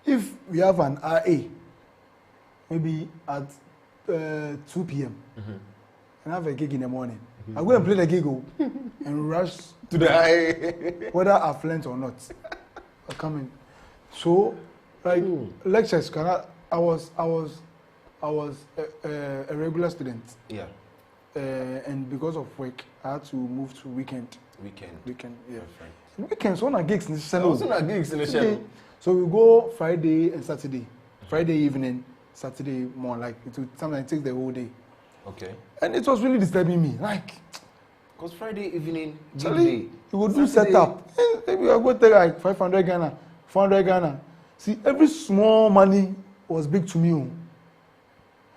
If we have an RA, maybe at 2 p.m. and have a gig in the morning, I go and play the gig and rush to the high, whether I've learned or not. I come in. So, like lectures, I was a regular student. Yeah. And because of work, I had to move to weekend. Weekend. Yeah. Weekends, one gigs in the channel. So we go Friday and Saturday. Friday evening, Saturday morning. Like sometimes it takes the whole day. Okay. And it was really disturbing me. Like, because Friday evening, you would do setup. Maybe I go take like 500 Ghana, 400 Ghana. See, every small money was big to me.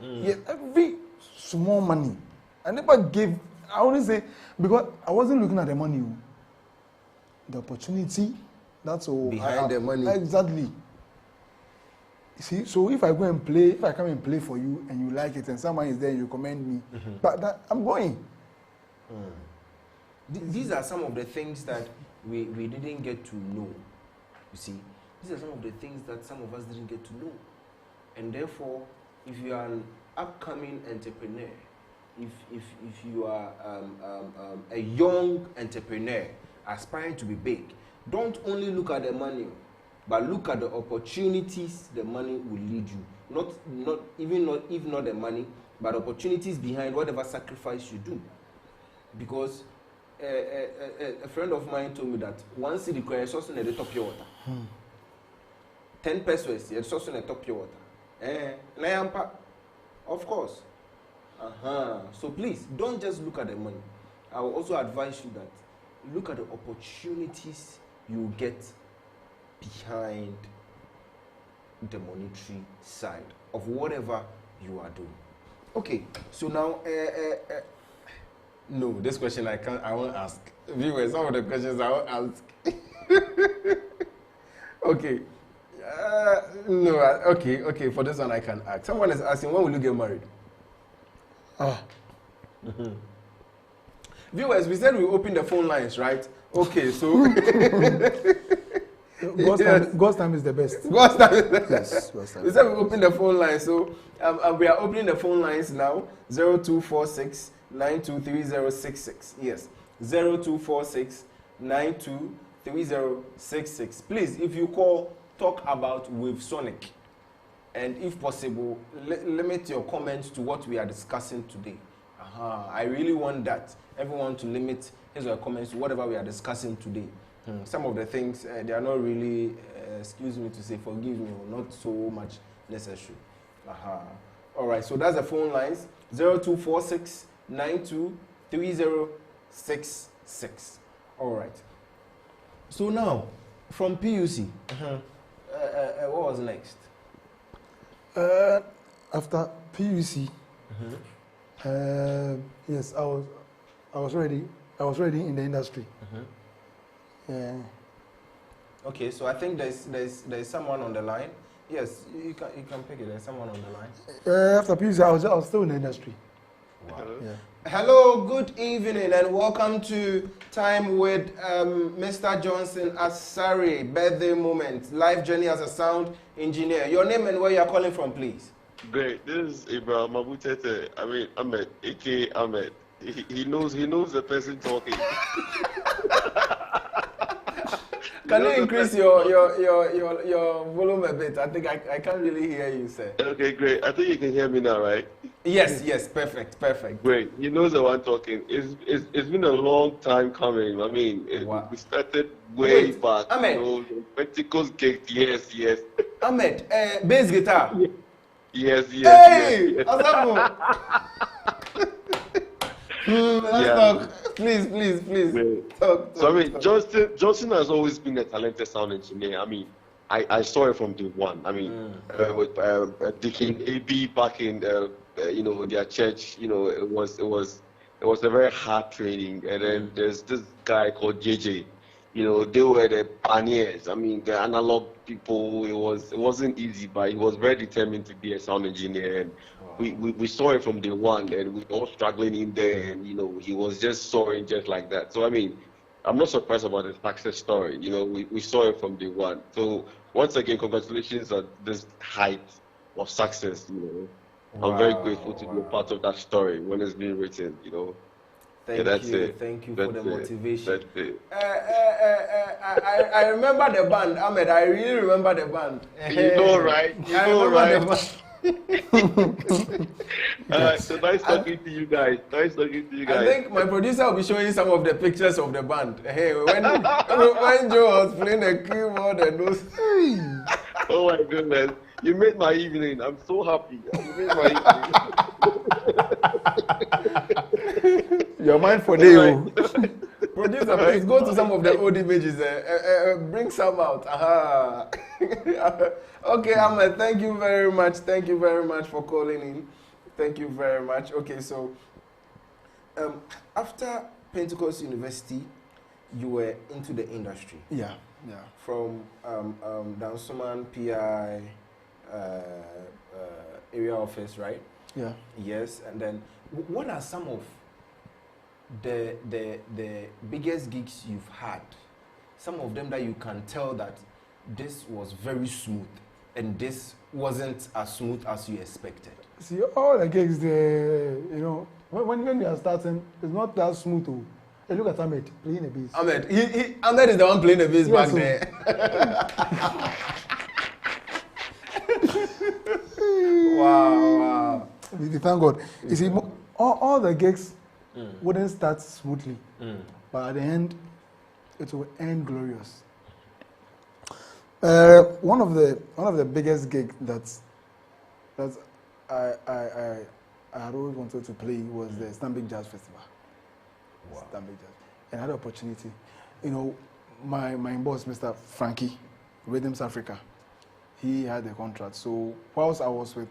Yeah, every small money. I never gave. I only say because I wasn't looking at the money, the opportunity. That's all. Behind the money. Exactly. You see, so if I go and play, if I come and play for you and you like it, and someone is there and you commend me, but that, I'm going. These are some of the things that we didn't get to know. You see, these are some of the things that some of us didn't get to know, and therefore, if you are an upcoming entrepreneur, if you are a young entrepreneur aspiring to be big, don't only look at the money, but look at the opportunities the money will lead you. If not the money, but opportunities behind whatever sacrifice you do. Because a friend of mine told me that one city requires also in the top pure water. 10 pesos, it's also in the top pure water. Of course. So please, don't just look at the money. I will also advise you that look at the opportunities you get behind the monetary side of whatever you are doing. Okay, so now, no, this question I won't ask. Viewers, some of the questions I won't ask. Okay. No, okay, for this one I can ask. Someone is asking, when will you get married? Viewers, we said we open the phone lines, right? Okay, so God's time is the best. God's time is the best. Yes, God's time. We said we open the phone lines, so we are opening the phone lines now. 0246 923066. Yes, 0246 923066. Please, if you call, talk about with Sonic, and if possible, limit your comments to what we are discussing today. I really want that everyone to limit his or her comments to whatever we are discussing today. Some of the things they are not really, excuse me to say, forgive me, not so much necessary. All right, so that's the phone lines: 0246 923066. All right. So now, from PUC, what was next? After PUC, yes, I was already in the industry. Yeah. Okay, so I think there's someone on the line. Yes, you can pick it. There's someone on the line. After PUC, I was still in the industry. Wow. Yeah. Hello, good evening, and welcome to Time with Mr. Johnson Asare, birthday moment, life journey as a sound engineer. Your name and where you are calling from, please. Great. This is Ibrahim Mabutete. I mean, Ahmed, aka Ahmed. He knows the person talking. Can you increase your volume a bit? I think I can't really hear you, sir. Okay, great. I think you can hear me now, right? Yes, perfect. Great. He knows the one talking. It's been a long time coming. I mean, Wow. we started way back. Ahmed. The Pentecost gate. Yes. Ahmed, bass guitar. Yes. Hey, yes. Asafo. Let's talk. Please. Talk. So I mean, Johnson has always been a talented sound engineer. I mean, I saw it from day one. I mean, with Deacon AB back in their church. It was a very hard training. And then there's this guy called JJ. They were the pioneers. I mean, the analog people. It wasn't easy, but he was very determined to be a sound engineer. And we saw it from day one, and we were all struggling in there. And he was just soaring just like that. So I mean, I'm not surprised about the success story. We saw it from day one. So once again, congratulations on this height of success. I'm very grateful to be a part of that story when it's being written. Thank you. It. Thank you That's for the it. motivation. That's it. I remember the band, Ahmed. I really remember the band. You know, right? I remember the band. So nice talking to you guys. I think my producer will be showing some of the pictures of the band. Hey, when Joe was playing the keyboard and those. Oh my goodness. You made my evening. I'm so happy. You made my evening. Your mind for day. Producer, please go to some of the old images. Bring some out. Okay, Ahmed, thank you very much. Thank you very much for calling in. Thank you very much. Okay, so after Pentecost University, you were into the industry. Yeah. From Dansoman PI area office, right? Yeah. Yes, and then what are some of the biggest gigs you've had? Some of them that you can tell that this was very smooth and this wasn't as smooth as you expected. See, all the gigs, when we are starting, it's not that smooth. Hey, look at Ahmed playing the bass. Ahmed is the one playing the bass back there. Wow. We thank God. You see, all the gigs wouldn't start smoothly, but at the end, it will end glorious. One of the biggest gigs that I had always wanted to play was the Stanbic Jazz Festival. Wow. Stanbic Jazz, and I had the opportunity. My boss, Mr. Frankie, Rhythms Africa, he had the contract. So whilst I was with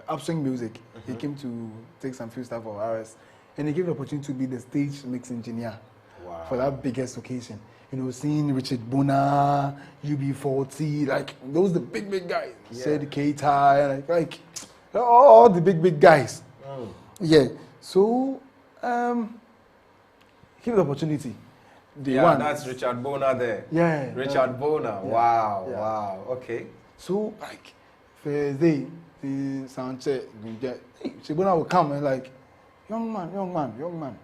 Upswing Music, he came to take some few stuff for RS, and he gave the opportunity to be the stage mix engineer for that biggest occasion. Seeing Richard Bona, UB40, like those the big guys. Said Keita, like all the big guys. Yeah. So give the opportunity. That's Richard Bona there. Yeah. Richard Bona. Yeah. Wow. Okay. So like Thursday, the sound check, Bona will come and like, young man.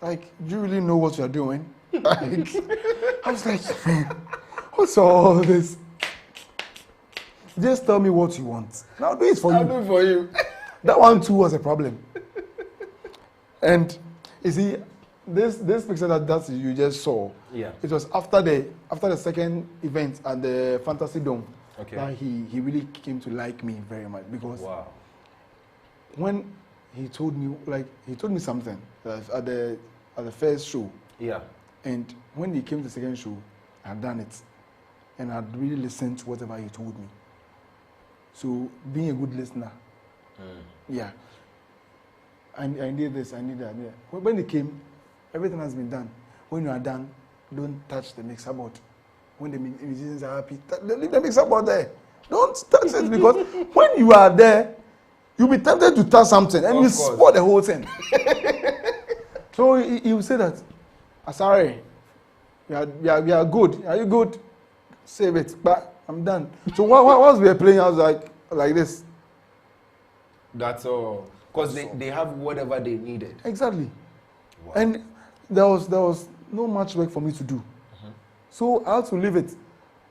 Like, do you really know what you're doing? Like, I was like, man, what's all this? Just tell me what you want. I'll do it for you. I'll do it for you. That one too was a problem. And you see, this picture that you just saw, it was after the second event at the Fantasy Dome. Okay. That he really came to like me very much, because when he told me something at the first show. Yeah. And when he came to the second show, I'd done it, and I'd really listened to whatever he told me. So being a good listener, I need this, I need that. Yeah. When they came, everything has been done. When you are done, don't touch the mixer board. When the musicians are happy, leave the mixer board there. Don't touch it, because when you are there, You'll be tempted to touch something and Of you course. spoil the whole thing. So he will say that, Asare, we are good. Are you good? Save it. But I'm done. So once we were playing, I was like this. That's all. Because they have whatever they needed. Exactly. Wow. And there was no much work for me to do. So I had to leave it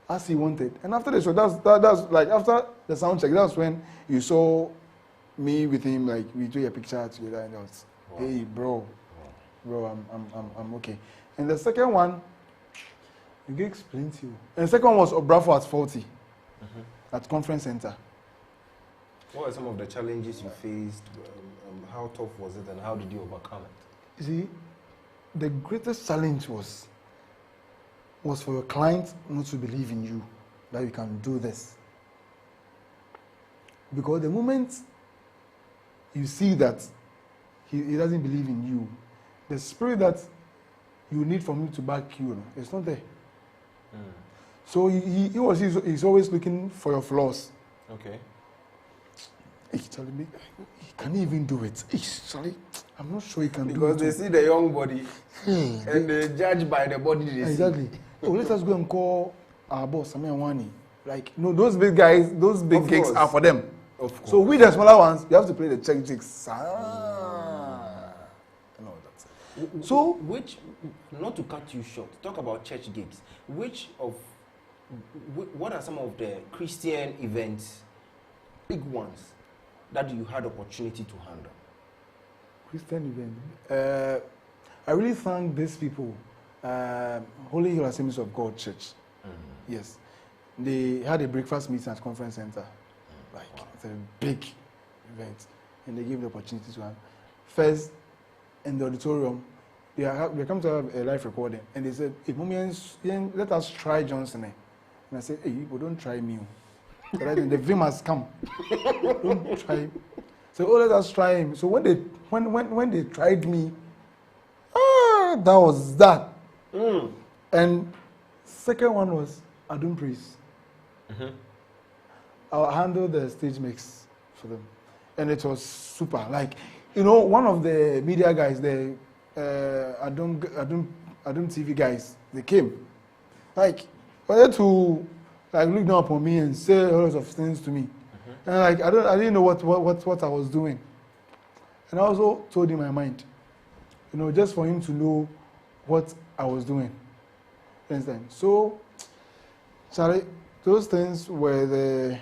as he wanted. And after the show, that's like after the sound check, that's when you saw me with him, like we took a picture together and I was, hey bro, I'm okay. And the second one, I can explain to you. And the second one was Obrafo at 40 at conference center. What were some of the challenges you faced? How tough was it and how did you overcome it? You see, the greatest challenge was for your client not to believe in you, that you can do this. Because the moment you see that he doesn't believe in you, the spirit that you need for him to back you, it's not there. So he's always looking for your flaws. Okay. He's telling me, he can't even do it. Sorry, I'm not sure he can do it. Because they see the young body and they judge by the body they exactly. Oh, let us go and call our boss, Samir Wani. Like, no, those big guys, those big gigs are for them. Of course. So we the smaller ones, you have to play the check jigs. And all that. So, not to cut you short, talk about church gigs. What are some of the Christian events, big ones, that you had opportunity to handle? Christian event. I really thank these people. Holy Hill Assemblies of God Church. Yes. They had a breakfast meeting at Conference Center. It's a big event. And they gave the opportunity to have. First, in the auditorium, they come to have a live recording. And they said, hey, let us try Johnson. And I said, hey, people, don't try me. So the film has come. Don't try him. So, let us try him. So when they tried me, that was that. And second one was I don't praise. I'll handle the stage mix for them, and it was super. Like, one of the media guys, the Adum TV guys, they came, like, wanted to look down upon me and say a lot of things to me, and I didn't know what I was doing, and I also told him my mind, just for him to know what I was doing. Understand? So, Charlie, those things were the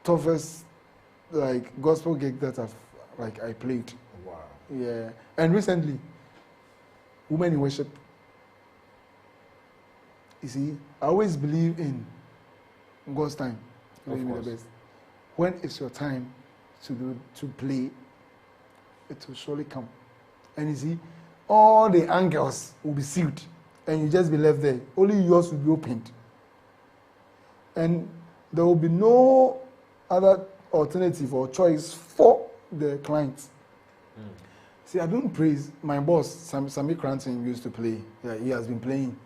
toughest gospel gig that I played. Wow. Yeah, and recently, Women in Worship. You see, I always believe in God's time. Of course. The best. When it's your time to play, it will surely come. And you see, all the angles will be sealed, and you just be left there. Only yours will be opened, and there will be no other alternative or choice for the client. See, I don't praise my boss. Sami Cranton used to play. Yeah, he has been playing,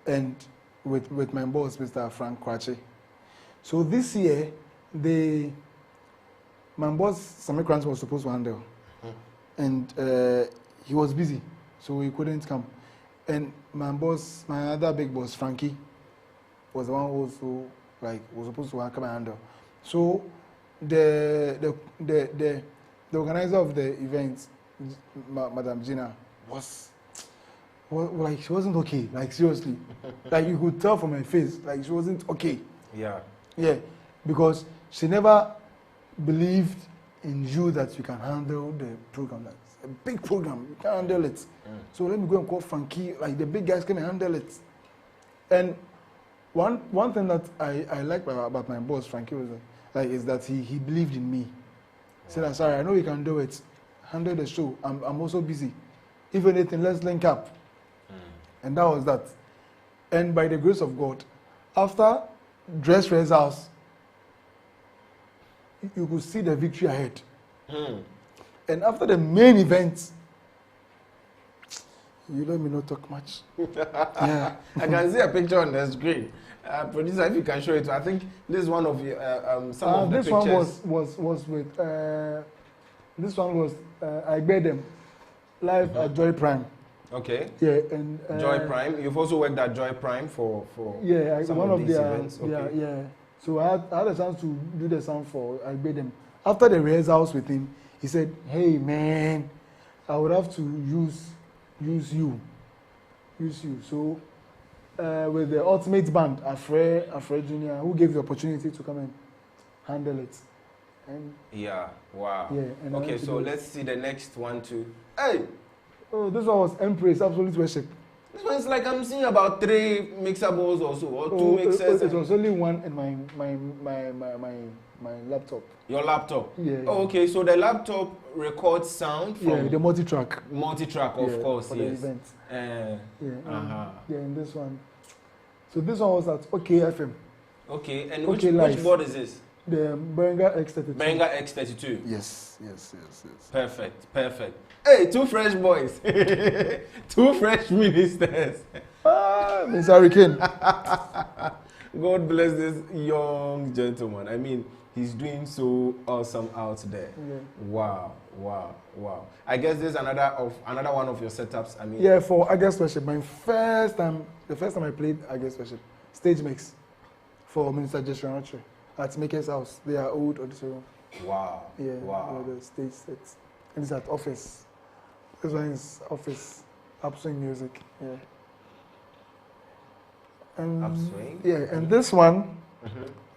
and with my boss, Mr. Frank Kwache. So this year, my boss Sami Cranton was supposed to handle, and he was busy, so he couldn't come. And my other big boss, Frankie, was the one who also was supposed to come and handle. So the organizer of the event, Madam Gina, she wasn't okay. Seriously, you could tell from her face, she wasn't okay. Yeah, because she never believed in you that you can handle the program. That's a big program, you can handle it. So let me go and call Frankie. The big guys can handle it. And one thing that I like about my boss Frankie was is that he believed in me. He said, "Sorry, I know you can do it. Handle the show. I'm also busy. If anything, let's link up." And that was that. And by the grace of God, after dress rehearsals, you could see the victory ahead. And after the main event, You let me not talk much. Yeah. I can see a picture on the screen. Producer, if you can show it, I think this is one of your, some of the this pictures. one was with, this one was, I made them live at Joy Prime. Okay. Yeah, and Joy Prime. You've also worked at Joy Prime for yeah, some one of these their, events. Okay. yeah. So I had a chance to do the sound for I made them. After the rehearsals with him, he said, "Hey man, I would have to use you." So with the ultimate band, Asare Jr., who gave the opportunity to come and handle it. And Yeah. Wow. yeah, and Okay, so let's see the next one too. Hey, oh, this one was Empress Absolute Worship. this one's like I'm seeing about 3 mixables or so, or 2 mixers. It was only one in my laptop. Your laptop. Yeah. Oh, okay. So the laptop records sound from Yeah, the multi-track. multi-track, of Yeah, course. for Yes. the event. Yeah. Uh-huh. Yeah, and this one. So this one was at OKFM. Okay. And Okay, which board is this? The Berenga X32. Berenga X32. Yes. Perfect. Hey, 2 fresh boys. 2 fresh ministers. Mr. Hurricane. God bless this young gentleman. I mean, he's doing so awesome out there. Yeah. Wow. I guess this is another one of your setups. I mean, Yeah, for August Worship, the first time I played August Worship, stage mix for Minister Joshua Archer at Maker's House. They are old auditorium. Wow. Yeah, Wow. the stage sets. And it's at office. This one is office, Upswing Music. Yeah. And Upswing? Yeah, and this one,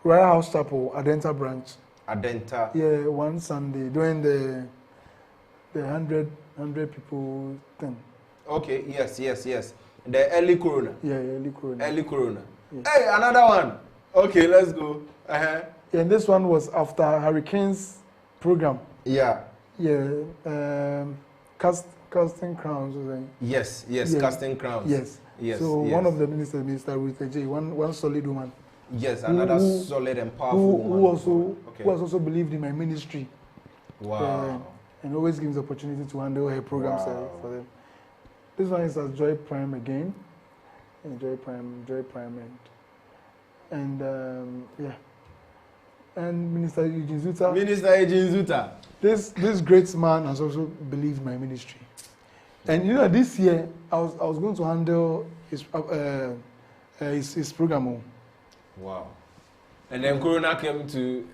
Royal House Chapel, Adenta branch. Adenta. Yeah, one Sunday during the 100 people thing. Okay. Yes. The early corona. Yeah, early corona. Early corona. Yeah. Hey, another one. Okay, let's go. Yeah, and this one was after Hurricane's program. Yeah. Yeah, casting crowns. Yes. Yeah. Casting crowns. Yes. So one of the ministers, Minister Ruth J, one solid woman. Yes, another solid and powerful woman. Who has also believed in my ministry. Wow. And always gives the opportunity to handle her programs for them. This one is at Joy Prime again. And Joy Prime and yeah. And Minister Eugene Zuta. This great man has also believed my ministry. And you know, this year I was going to handle his program. Wow. And then Corona came to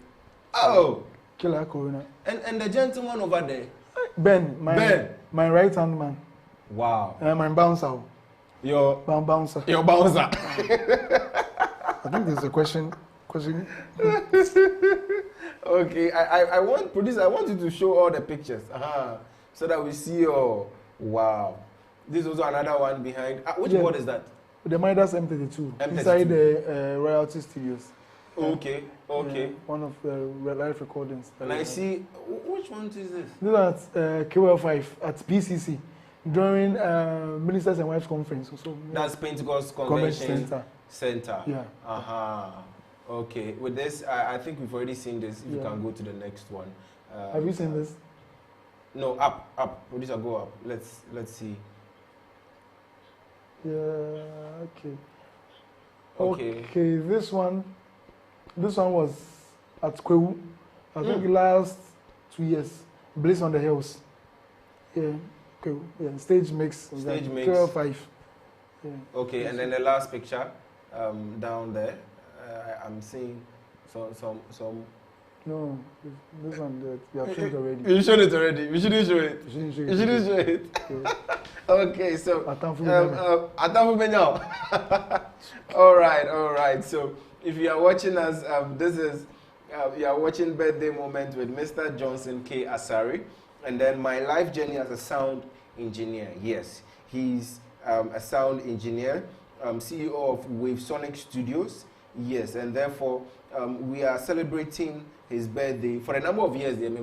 Killer Corona. And the gentleman over there. Ben, my right hand man. Wow. My bouncer. Your bouncer. Your bouncer. I think there's a question. Okay, I want you to show all the pictures. So that we see your wow. This is also another one behind. Which board is that? The Midas M32. Inside the Royalty Studios. Okay. One of the live recordings. And I see, which one is this? This is at KWL5 at PCC during Ministers and Wives Conference. Also, that's Pentecost Convention Center. Yeah. Okay. With this, I think we've already seen this. If you can go to the next one. Have you seen this? No, up. Producer, go up. Let's see. Yeah. Okay. This one was at Kwewu. I think last 2 years. Blaze on the Hills. Yeah. Kwewu. Yeah. Stage mix. 12-5. Yeah. Okay, and then the last picture, down there, I'm seeing some. No, this one you have shown it already. You showed it already. We shouldn't show it. You shouldn't show it. Okay, so all right. So if you are watching us, this is you are watching Birthday Moment with Mr. Johnson K. Asare, and then my life journey as a sound engineer. Yes, he's a sound engineer, CEO of Wave Sonic Studios. Yes, and therefore we are celebrating his birthday for a number of years. Send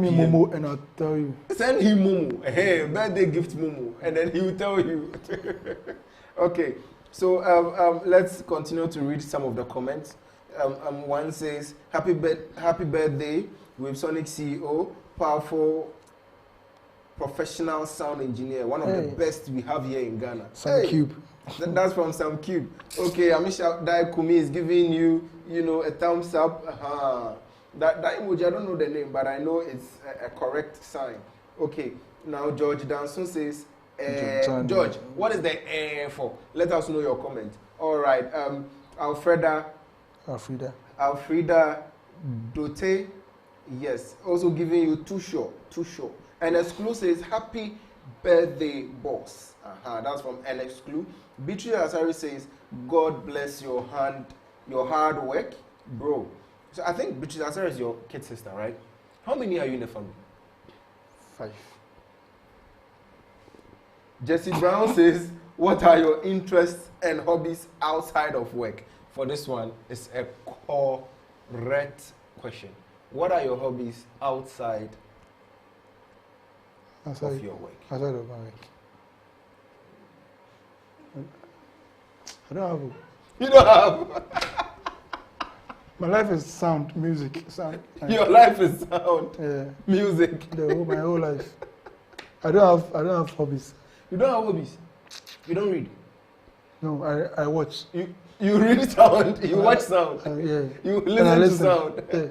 me Momo and I'll tell you. Send him Momo. Hey, birthday gift Momo, and then he will tell you. Okay, so let's continue to read some of the comments. One says, happy birthday, Wave Sonic CEO, powerful professional sound engineer, one of the best we have here in Ghana. Sam Cube. That's from Sam Cube. Okay, Amisha Dai Kumi is giving you, a thumbs up. That emoji, I don't know the name, but I know it's a correct sign. Okay, now George Danson says, George, what is the for? Let us know your comment. All right, Alfreda Dote, yes, also giving you too short. And Exclu says, happy birthday, boss. That's from an Exclu. Beatrice Asare says, God bless your hard work, bro. So I think Beatrice Asare is your kid sister, right? How many are you in the family? 5. Jesse Brown says, what are your interests and hobbies outside of work? For this one, it's a correct question. What are your hobbies outside of your work? Outside of my work. I don't have. You don't have. My life is sound, music, sound. Your life is sound, music. My whole life. I don't have hobbies. You don't have hobbies. You don't read. No, I watch. You read sound. You watch sound. Yeah. You listen to sound. Yeah.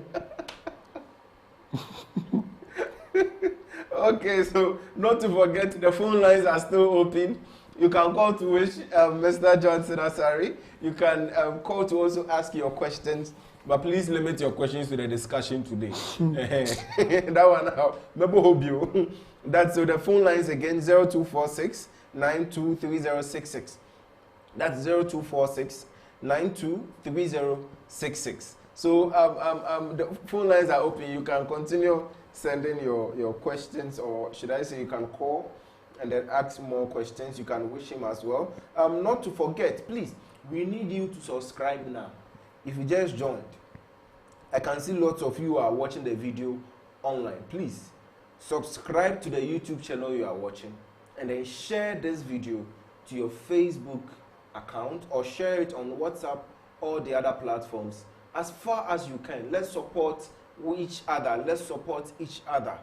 Okay, so not to forget, the phone lines are still open. You can call to wish Mr. Johnson Asare. You can call to also ask your questions, but please limit your questions to the discussion today. That one now, maybe hope you. That's so the phone lines again 0246 923066. That's 0246 923066. So the phone lines are open. You can continue sending your questions, or should I say you can call and then ask more questions. You can wish him as well. Not to forget, please, we need you to subscribe now. If you just joined, I can see lots of you are watching the video online. Please, subscribe to the YouTube channel you are watching, and then share this video to your Facebook account or share it on WhatsApp or the other platforms as far as you can. Let's support each other. Let's support each other.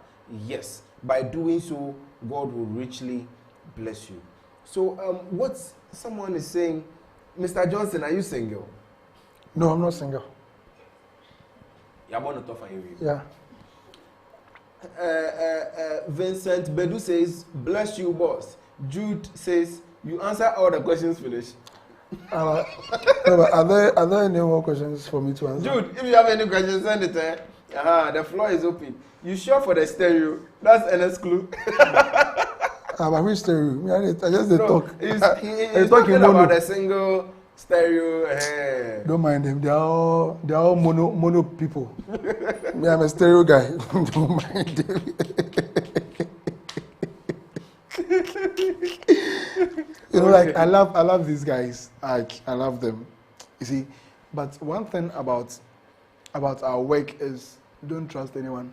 Yes, by doing so, God will richly bless you. So, what someone is saying, Mr. Johnson, are you single? No, I'm not single. You're born to for you. Yeah. Vincent Bedu says, bless you, boss. Jude says, you answer all the questions finished. No, but are there any more questions for me to answer? Jude, if you have any questions, send it. The floor is open. You sure for the stereo? That's an exclude. But which stereo? I just talk. He's talking about a single stereo. Don't mind them. They are all mono people. Me, I'm a stereo guy. Don't mind them. Like I love these guys. I love them. You see, but one thing about our work is don't trust anyone.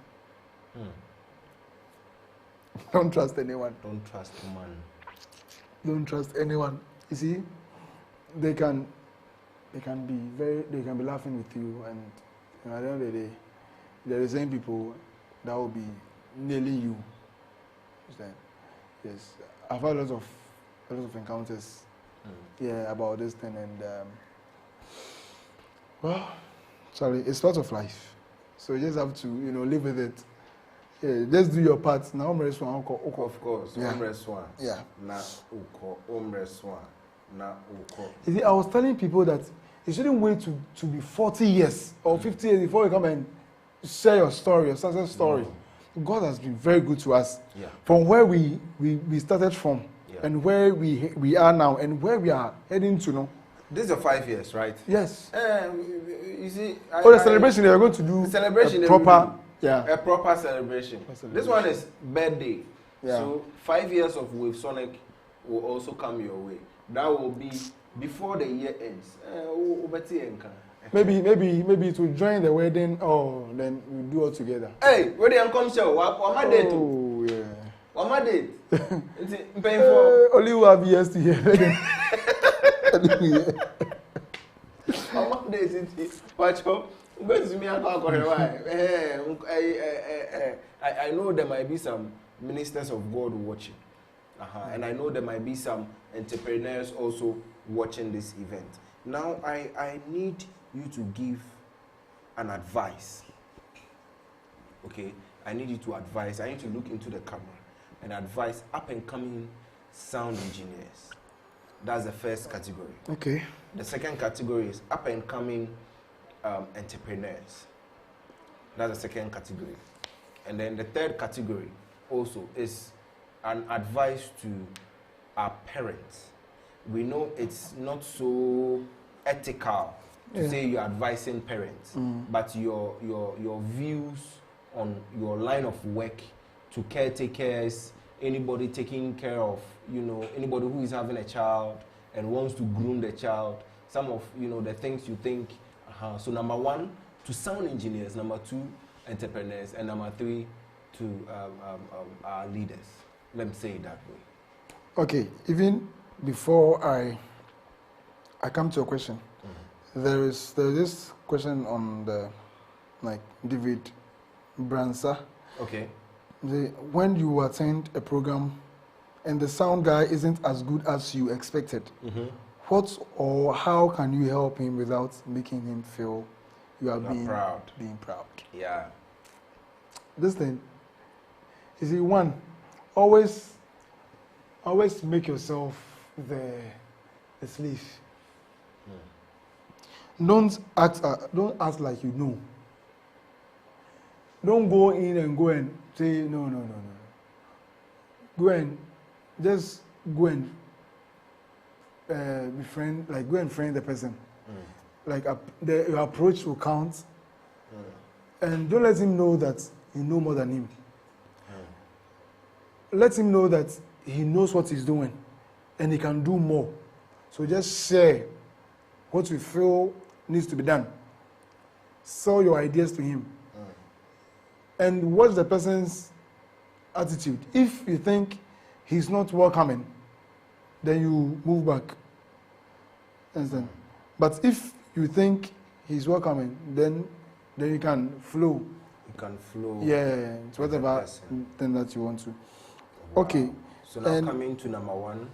Don't trust anyone. Don't trust man. Don't trust anyone. You see, they can be laughing with you, and at the end of the day, they're the same people that will be nailing you. Yes, I've had lots of encounters, about this thing, and well, sorry, it's part of life. So you just have to, live with it. Yeah, just do your part. Now, of course. Yeah. Yeah. You see, I was telling people that you shouldn't wait to be 40 years or 50 years before you come and share your story, your success story. God has been very good to us. Yeah. From where we started from, and where we are now, and where we are heading to now. This is your 5 years, right? Yes. You see, the celebration, you're going to do celebration a proper, a proper celebration. This one is birthday. Yeah. So 5 years of Wave Sonic will also come your way. That will be before the year ends. Maybe it will join the wedding, or then we do all together. Hey, wedding come show. What my date? Oh yeah. What my date? It's paying for. Only you have years to hear. What my date? Watch out. I know there might be some ministers of God watching. And I know there might be some entrepreneurs also watching this event. Now, I need you to give an advice. Okay? I need you to advise. I need to look into the camera and advise up-and-coming sound engineers. That's the first category. Okay. The second category is up-and-coming entrepreneurs. That's the second category. And then the third category also is an advice to our parents. We know it's not so ethical to say you're advising parents, but your views on your line of work to caretakers, anybody taking care of, anybody who is having a child and wants to groom the child, some of, the things you think. So number one, to sound engineers. Number two, entrepreneurs. And number three, to our leaders. Let me say it that way. Okay, even before I come to your question, there is this question on the, David Bransa. Okay. When you attend a program and the sound guy isn't as good as you expected, what or how can you help him without making him feel you are being proud? Yeah. This thing, you see, one, always make yourself the slave. Don't act like you know. Don't go in and go and say no. Go and befriend, go and friend the person. Your approach will count. And don't let him know that you know more than him. Let him know that he knows what he's doing and he can do more. So just share what you feel needs to be done. Sell your ideas to him. And watch the person's attitude. If you think he's not welcoming, then you move back. Understand? But if you think he's welcoming, then you can flow. You can flow. Yeah, it's whatever thing that you want to. Wow. Okay. So now coming to number one,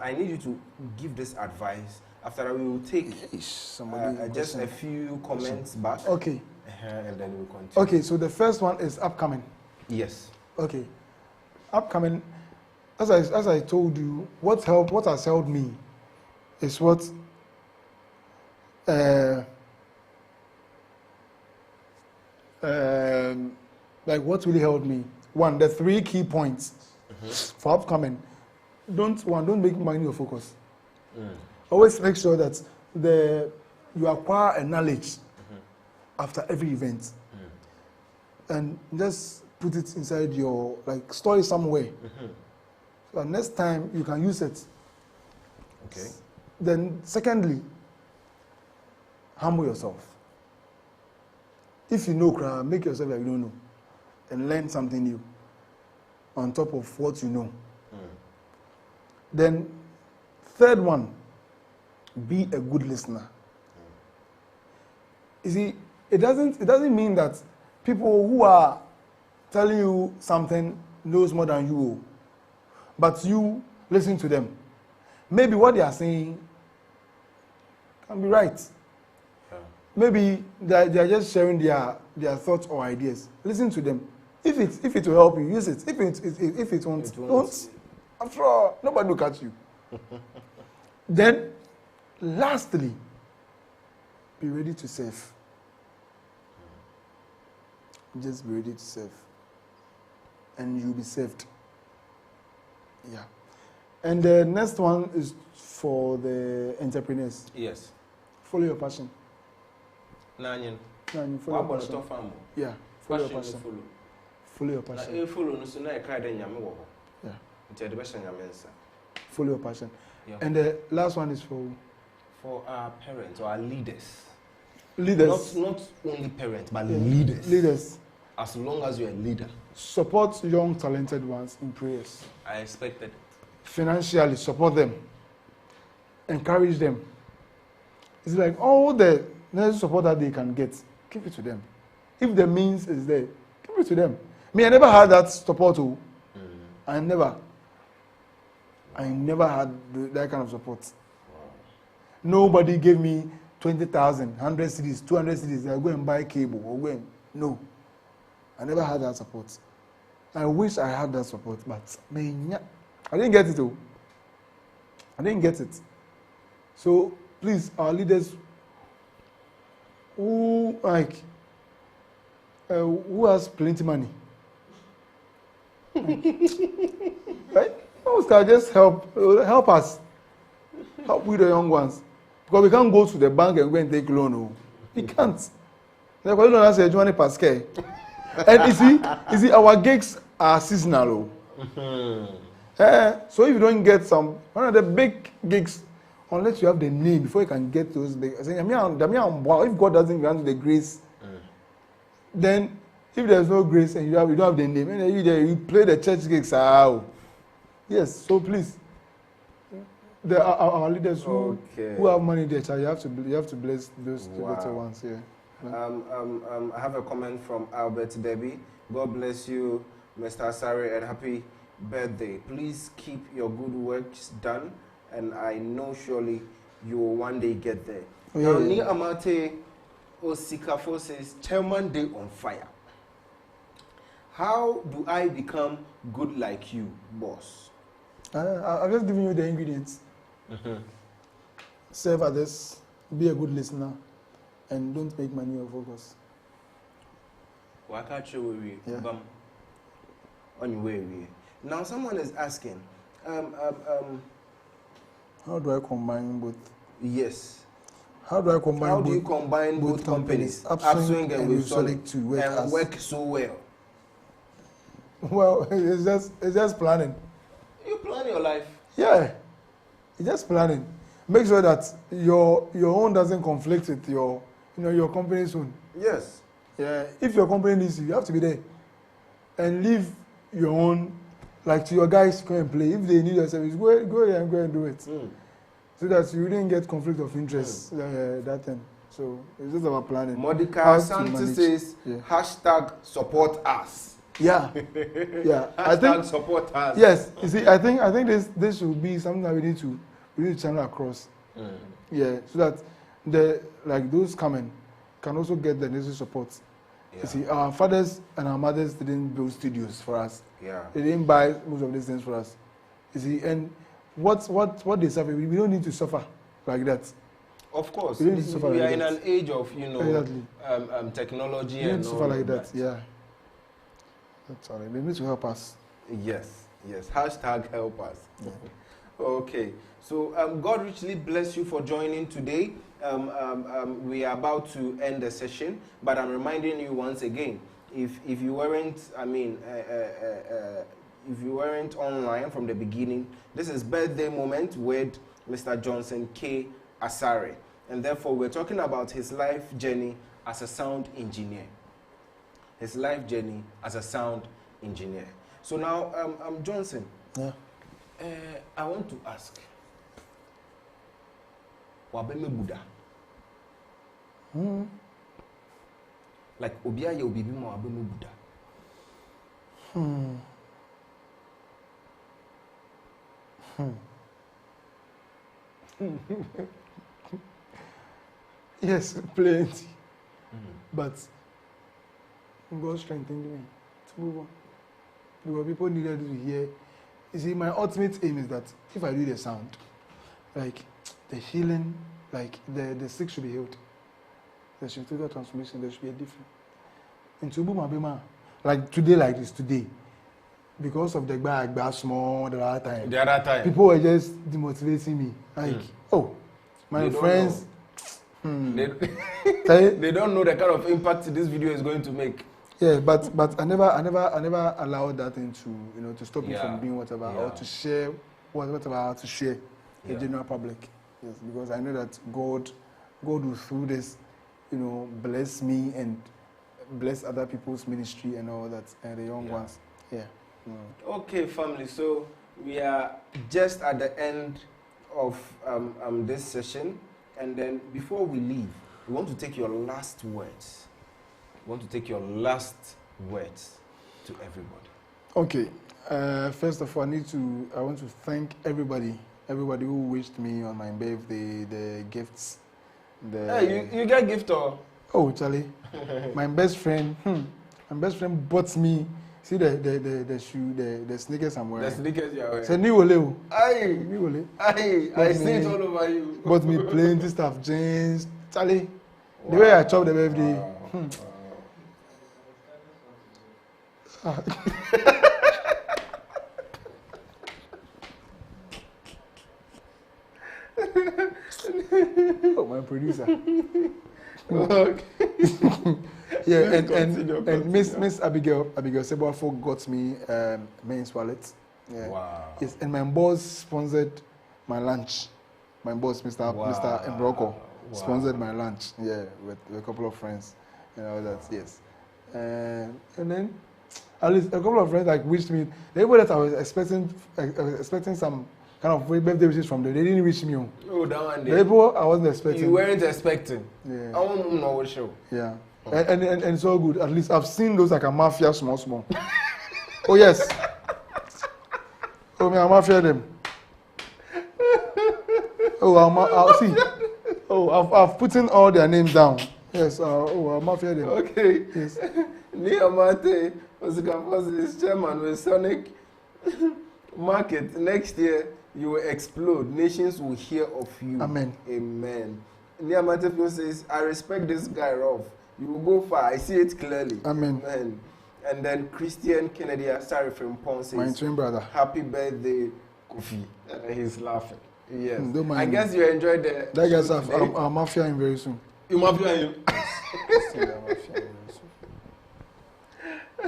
I need you to give this advice. After we will take just a few comments back. Okay. And then we'll continue. Okay, so the first one is upcoming. Yes. Okay. Upcoming, as I told you, what has helped me is what what really helped me. One, the 3 key points for upcoming. Don't make money your focus. Always make sure that you acquire a knowledge after every event, and just put it inside your store it somewhere. So next time you can use it. Okay. Then secondly, humble yourself. If you know, make yourself like you don't know, and learn something new on top of what you know. Then third one, be a good listener. You see, it doesn't mean that people who are telling you something knows more than you, but you listen to them. Maybe what they are saying can be right. Yeah. Maybe they are just sharing their thoughts or ideas. Listen to them. If it will help you, use it. If it won't, don't. After all, nobody will catch you. Then, lastly, be ready to serve. Just be ready to serve. And you'll be served. Yeah. And the next one is for the entrepreneurs. Yes. Follow your passion. Nanyan. Follow your passion. Yeah. Follow your passion. Follow your passion. Yeah. Follow your passion. Yeah. And the last one is for our parents or our leaders. Leaders. Not only parents, but leaders. Leaders. As long as you're a leader. Support young, talented ones in prayers. I expected it. Financially, support them. Encourage them. It's like all the necessary support that they can get, give it to them. If the means is there, give it to them. I never had that support. I never had that kind of support. Nobody gave me 20,000, 100 CDs, 200 CDs. I go and buy cable or go and no. I never had that support. I wish I had that support, but man, I didn't get it though. I didn't get it. So please, our leaders who who has plenty money, right? Those can just help us, help with the young ones, because we can't go to the bank and go and take loan. Oh, we can't. Because loan has a 20 pascal. And you see, our gigs are seasonal. So if you don't get one of the big gigs, unless you have the name before you can get those big. If God doesn't grant you the grace, then if there's no grace and you don't have the name, and then you play the church gigs. Yes, so please, our leaders who have money in their church, you have to bless those little ones here. I have a comment from Albert Debbie. God bless you, Mr. Asare, and happy birthday. Please keep your good works done, and I know surely you will one day get there. Now, Ni Amate Osikafo says, Chairman Day on fire. How do I become good like you, boss? I've just given you the ingredients. Serve others, be a good listener, and don't make money your focus. Now someone is asking, how do I combine both? Yes. How do I combine How do you combine both companies, Upswing and Wavesonic, to work so well? Well, it's just planning. You plan your life. Yeah, it's just planning. Make sure that your own doesn't conflict with your company's own. Yes. Yeah. If your company needs you have to be there, and leave your own, like to your guys to go and play. If they need your service, go there and go and do it, so that you didn't get conflict of interest that time. So it's just about planning. Mordecai Santos says, #support us. Yeah, yeah. I think support us. Yes, you see, I think this should be something that we need to channel across. Yeah, so that those coming can also get the necessary support. Yeah. You see, our fathers and our mothers didn't build studios for us. Yeah, they didn't buy most of these things for us. You see, and what they suffer, we don't need to suffer like that. Of course, we are in an age of technology and all like that. Yeah. That's all right. They need to help us. Yes. #help us. Yeah. Okay. So God richly bless you for joining today. We are about to end the session, but I'm reminding you once again, if you weren't, if you weren't online from the beginning, this is birthday moment with Mr. Johnson K. Asare, and therefore we're talking about his life journey as a sound engineer. His life journey as a sound engineer. So now, Johnson. Yeah. I want to ask. Wabeme Buddha. Like Obia ye obibi mo wabeme Buddha. Yes, plenty. But God strengthened me to move on. Because people needed to hear. You see, my ultimate aim is that if I do the sound, like the healing, like the sick should be healed. There should be total transformation, there should be a difference. In Tubu, like today, like this today, because of the bag small the other time. People were just demotivating me. Like, my friends. They don't know the kind of impact this video is going to make. Yeah, but I never allowed that thing to stop me from doing whatever or to share whatever I have to share the general public. Yes, because I know that God will through this, bless me and bless other people's ministry and all that, and the young ones. Yeah. Okay, family. So we are just at the end of this session, and then before we leave, we want to take your last words. We want to take your last words to everybody. Okay. First of all, I want to thank everybody who wished me on my birthday, the gifts. Hey, you get gift or? Oh, Charlie, my best friend bought me. See the shoe, the sneakers I'm wearing. The sneakers you are wearing. It's a new ole. I see it all over you. Bought me plenty stuff, jeans. Charlie, the way I chop the birthday. Oh, my producer. Okay. Yeah, and Miss Abigail Sebwafo got me men's wallet. Yeah. Wow. Yes, and my boss sponsored my lunch. My boss, Mr. Mbroko, sponsored my lunch. Yeah, with a couple of friends and all that. Yes, and then at least a couple of friends like wished me. The people that I was expecting some kind of birthday wishes from them, they didn't wish me. Oh, that one day. The people I wasn't expecting. You weren't expecting. Yeah. I won't know what show. Yeah. And it's all good. At least I've seen those like a mafia small. Oh yes. Oh, me, I mafia them. Oh, I'll see. Oh, I've put in all their names down. Yes. I'll mafia them. Okay. Yes. Niamate is chairman with Sonic Market. Next year you will explode. Nations will hear of you. Amen. Amen. Niamate says, I respect this guy, Rolf. You will go far. I see it clearly. Amen. Amen. And then Christian Kennedy Asare from Pon says, My twin brother. Happy birthday, Kofi. And he's laughing. Yes. Don't mind I guess me. you enjoyed the. That guy's I'll mafia him very soon. You mafia him.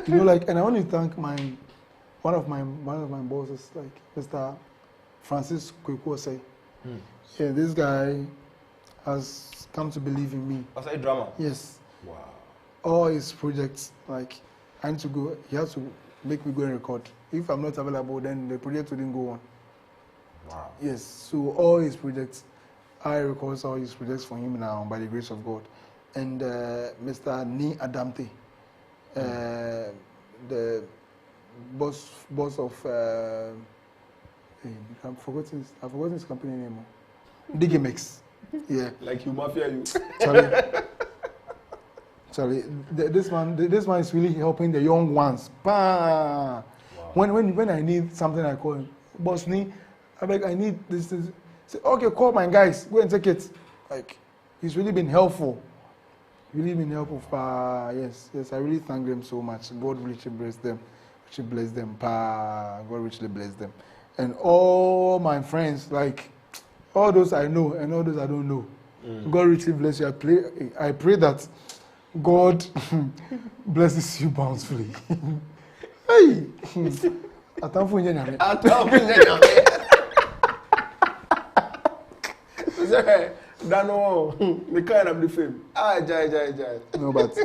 You know, like, and I want to thank one of my bosses, like Mr. Francis Kwekwo. Yeah, this guy has come to believe in me. Was it drama? Yes. Wow. All his projects, like, I need to go. He has to make me go and record. If I'm not available, then the project wouldn't go on. Wow. Yes. So all his projects, I record all his projects for him now by the grace of God. And Mr. Ni Adamte, the boss of I've forgotten his company name. Digimex. Yeah. Like you mafia you. Charlie, this man is really helping the young ones. Bah! Wow. When I need something, I call him. Boss Ni, I need this. Say, okay, call my guys. Go and take it. Like, he's really been helpful. Really been helpful. Yes. I really thank them so much. God richly bless them. God richly bless them. And all my friends, like, all those I know and all those I don't know. God richly bless you. I pray that God blesses you bountifully. Hey! Atamfu nyanya. Dano, me kind of the fame. Jai. No, but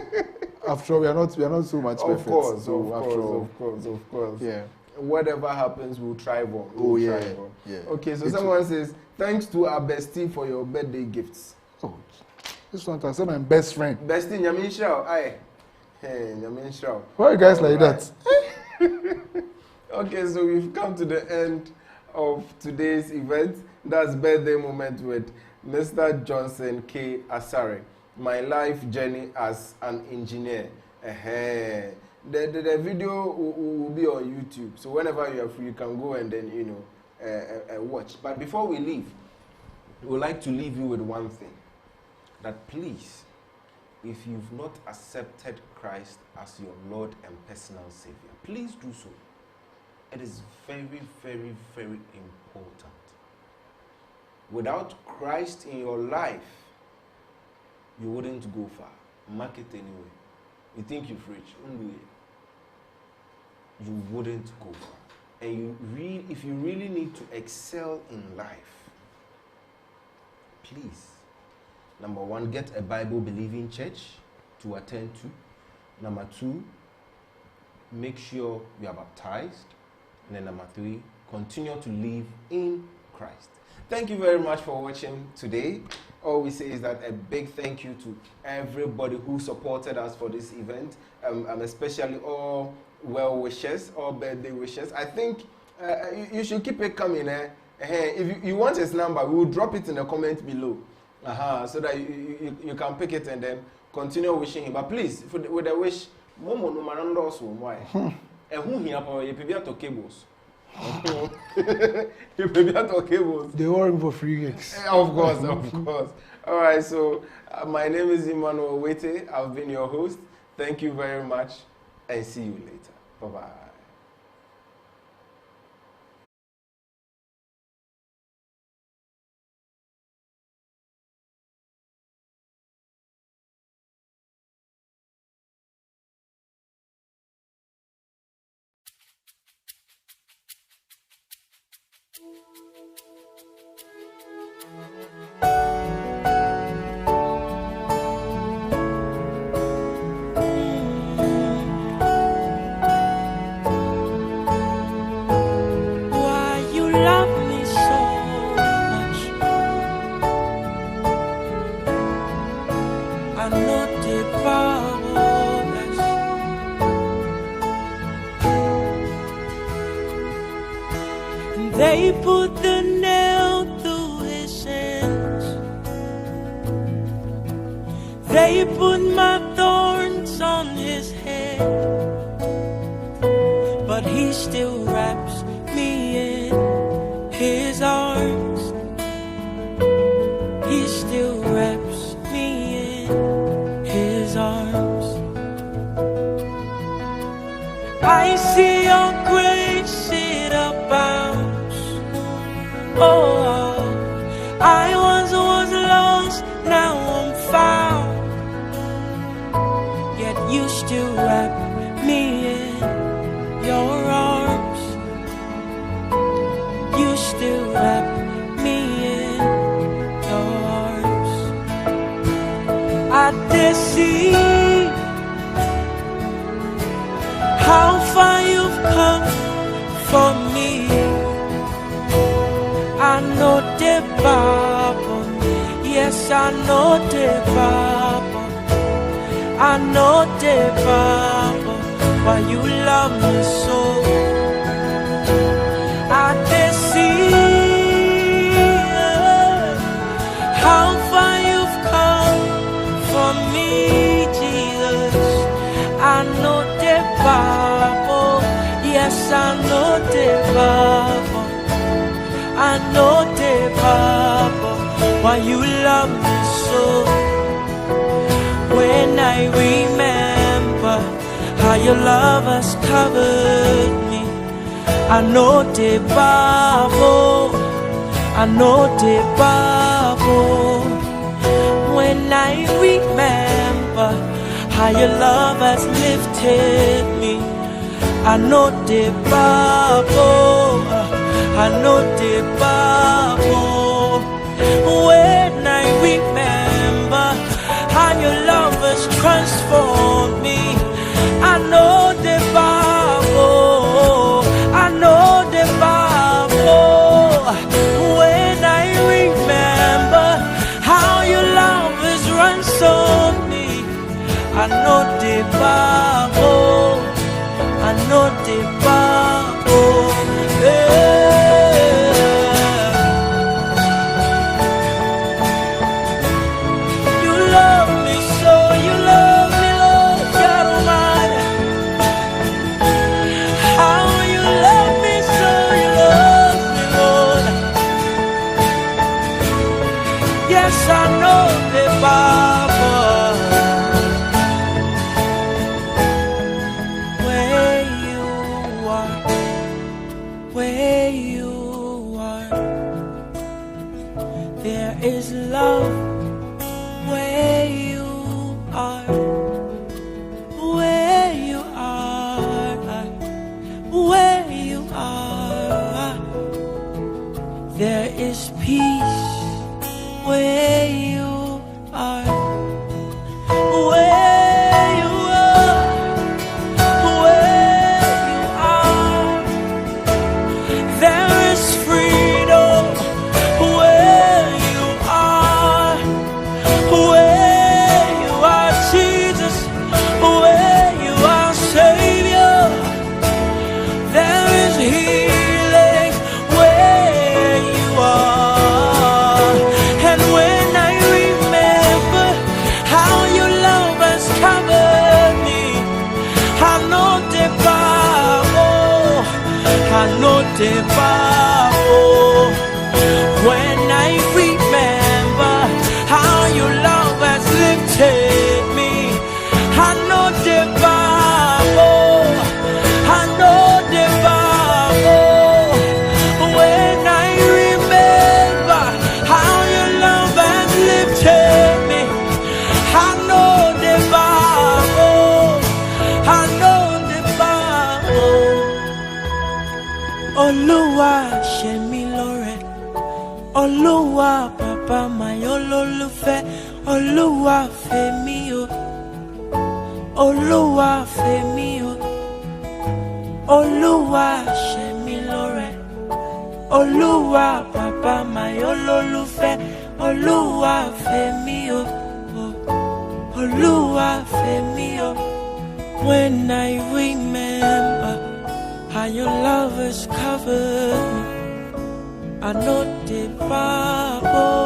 after all, we are not so much perfect. Of course. Yeah. Whatever happens, we'll thrive on. Yeah. Okay, so someone says, thanks to our bestie for your birthday gifts. Oh, this one can say my best friend. Bestie, Nyamin Shao. Aye. Hey, Nyamin Shao. Why are you guys like that? Okay, so we've come to the end of today's event. That's birthday moment with Mr. Johnson K. Asare. My life journey as an engineer. The video will be on YouTube. So whenever you are free, you can go and then, watch. But before we leave, we would like to leave you with one thing. That please, if you've not accepted Christ as your Lord and personal Savior, please do so. It is very, very, very important. Without Christ in your life, you wouldn't go far. Mark it anyway. You think you've reached, you wouldn't go far. And if you really need to excel in life, please, number one, get a Bible-believing church to attend to. Number two, make sure you are baptized. And then number three, continue to live in Christ. Thank you very much for watching today. All we say is that a big thank you to everybody who supported us for this event, especially all well wishes or birthday wishes, I think you should keep it coming. If you want his number, we will drop it in the comment below, so that you can pick it and then continue wishing him. But please, with the wish, Momo no marando also why? And who here for you to cables? You to cables. They work for free gigs. Of course, of course. All right, so my name is Emmanuel Wete. I've been your host. Thank you very much, and see you later. Bye-bye. Why you love me so much? I know the powerless. And they put the nail through his hands. They put my thorns on his head, but he still wraps me in his arms. He still wraps me in his arms. I see your grace, it abounds. Oh, I once was lost, now I'm found. Yet you still wrap me in your arms. You still wrap me in your arms. I dare see how far you've come for me. I know the Bible, yes I know the Bible. I know the Bible, why you love me so. I can see how far you've come for me, Jesus. I know the Bible, yes I know the Bible. I know the Bible, why you love me so. When I remember how your love has covered me, I know the Bible, I know the Bible. When I remember how your love has lifted me, I know the Bible, I know the Bible. When I remember how your love has transformed me, I know the Bible, I know the Bible. When I remember how your love has ransomed me, I know the Bible, I know the Bible. Yeah. Yes, I know the Bible. Where you are, where you the bubble. When I remember how your love has lifted me, I know the bubble. I know the bubble. When I remember how your love has lifted me, I know the bubble. I know the bubble. Olúwa ṣe mí lóore. Olúwa bàbá my olólùfẹ́. Olúwa fẹ́ mi o. Olúwa fẹ́ mi o. Olúwa ṣe mí lóore. Olúwa bàbá my olólùfẹ́. Olúwa fẹ́ mi o. Olúwa fẹ́ mi o. When I remember how your love has covered me, I know the Bible.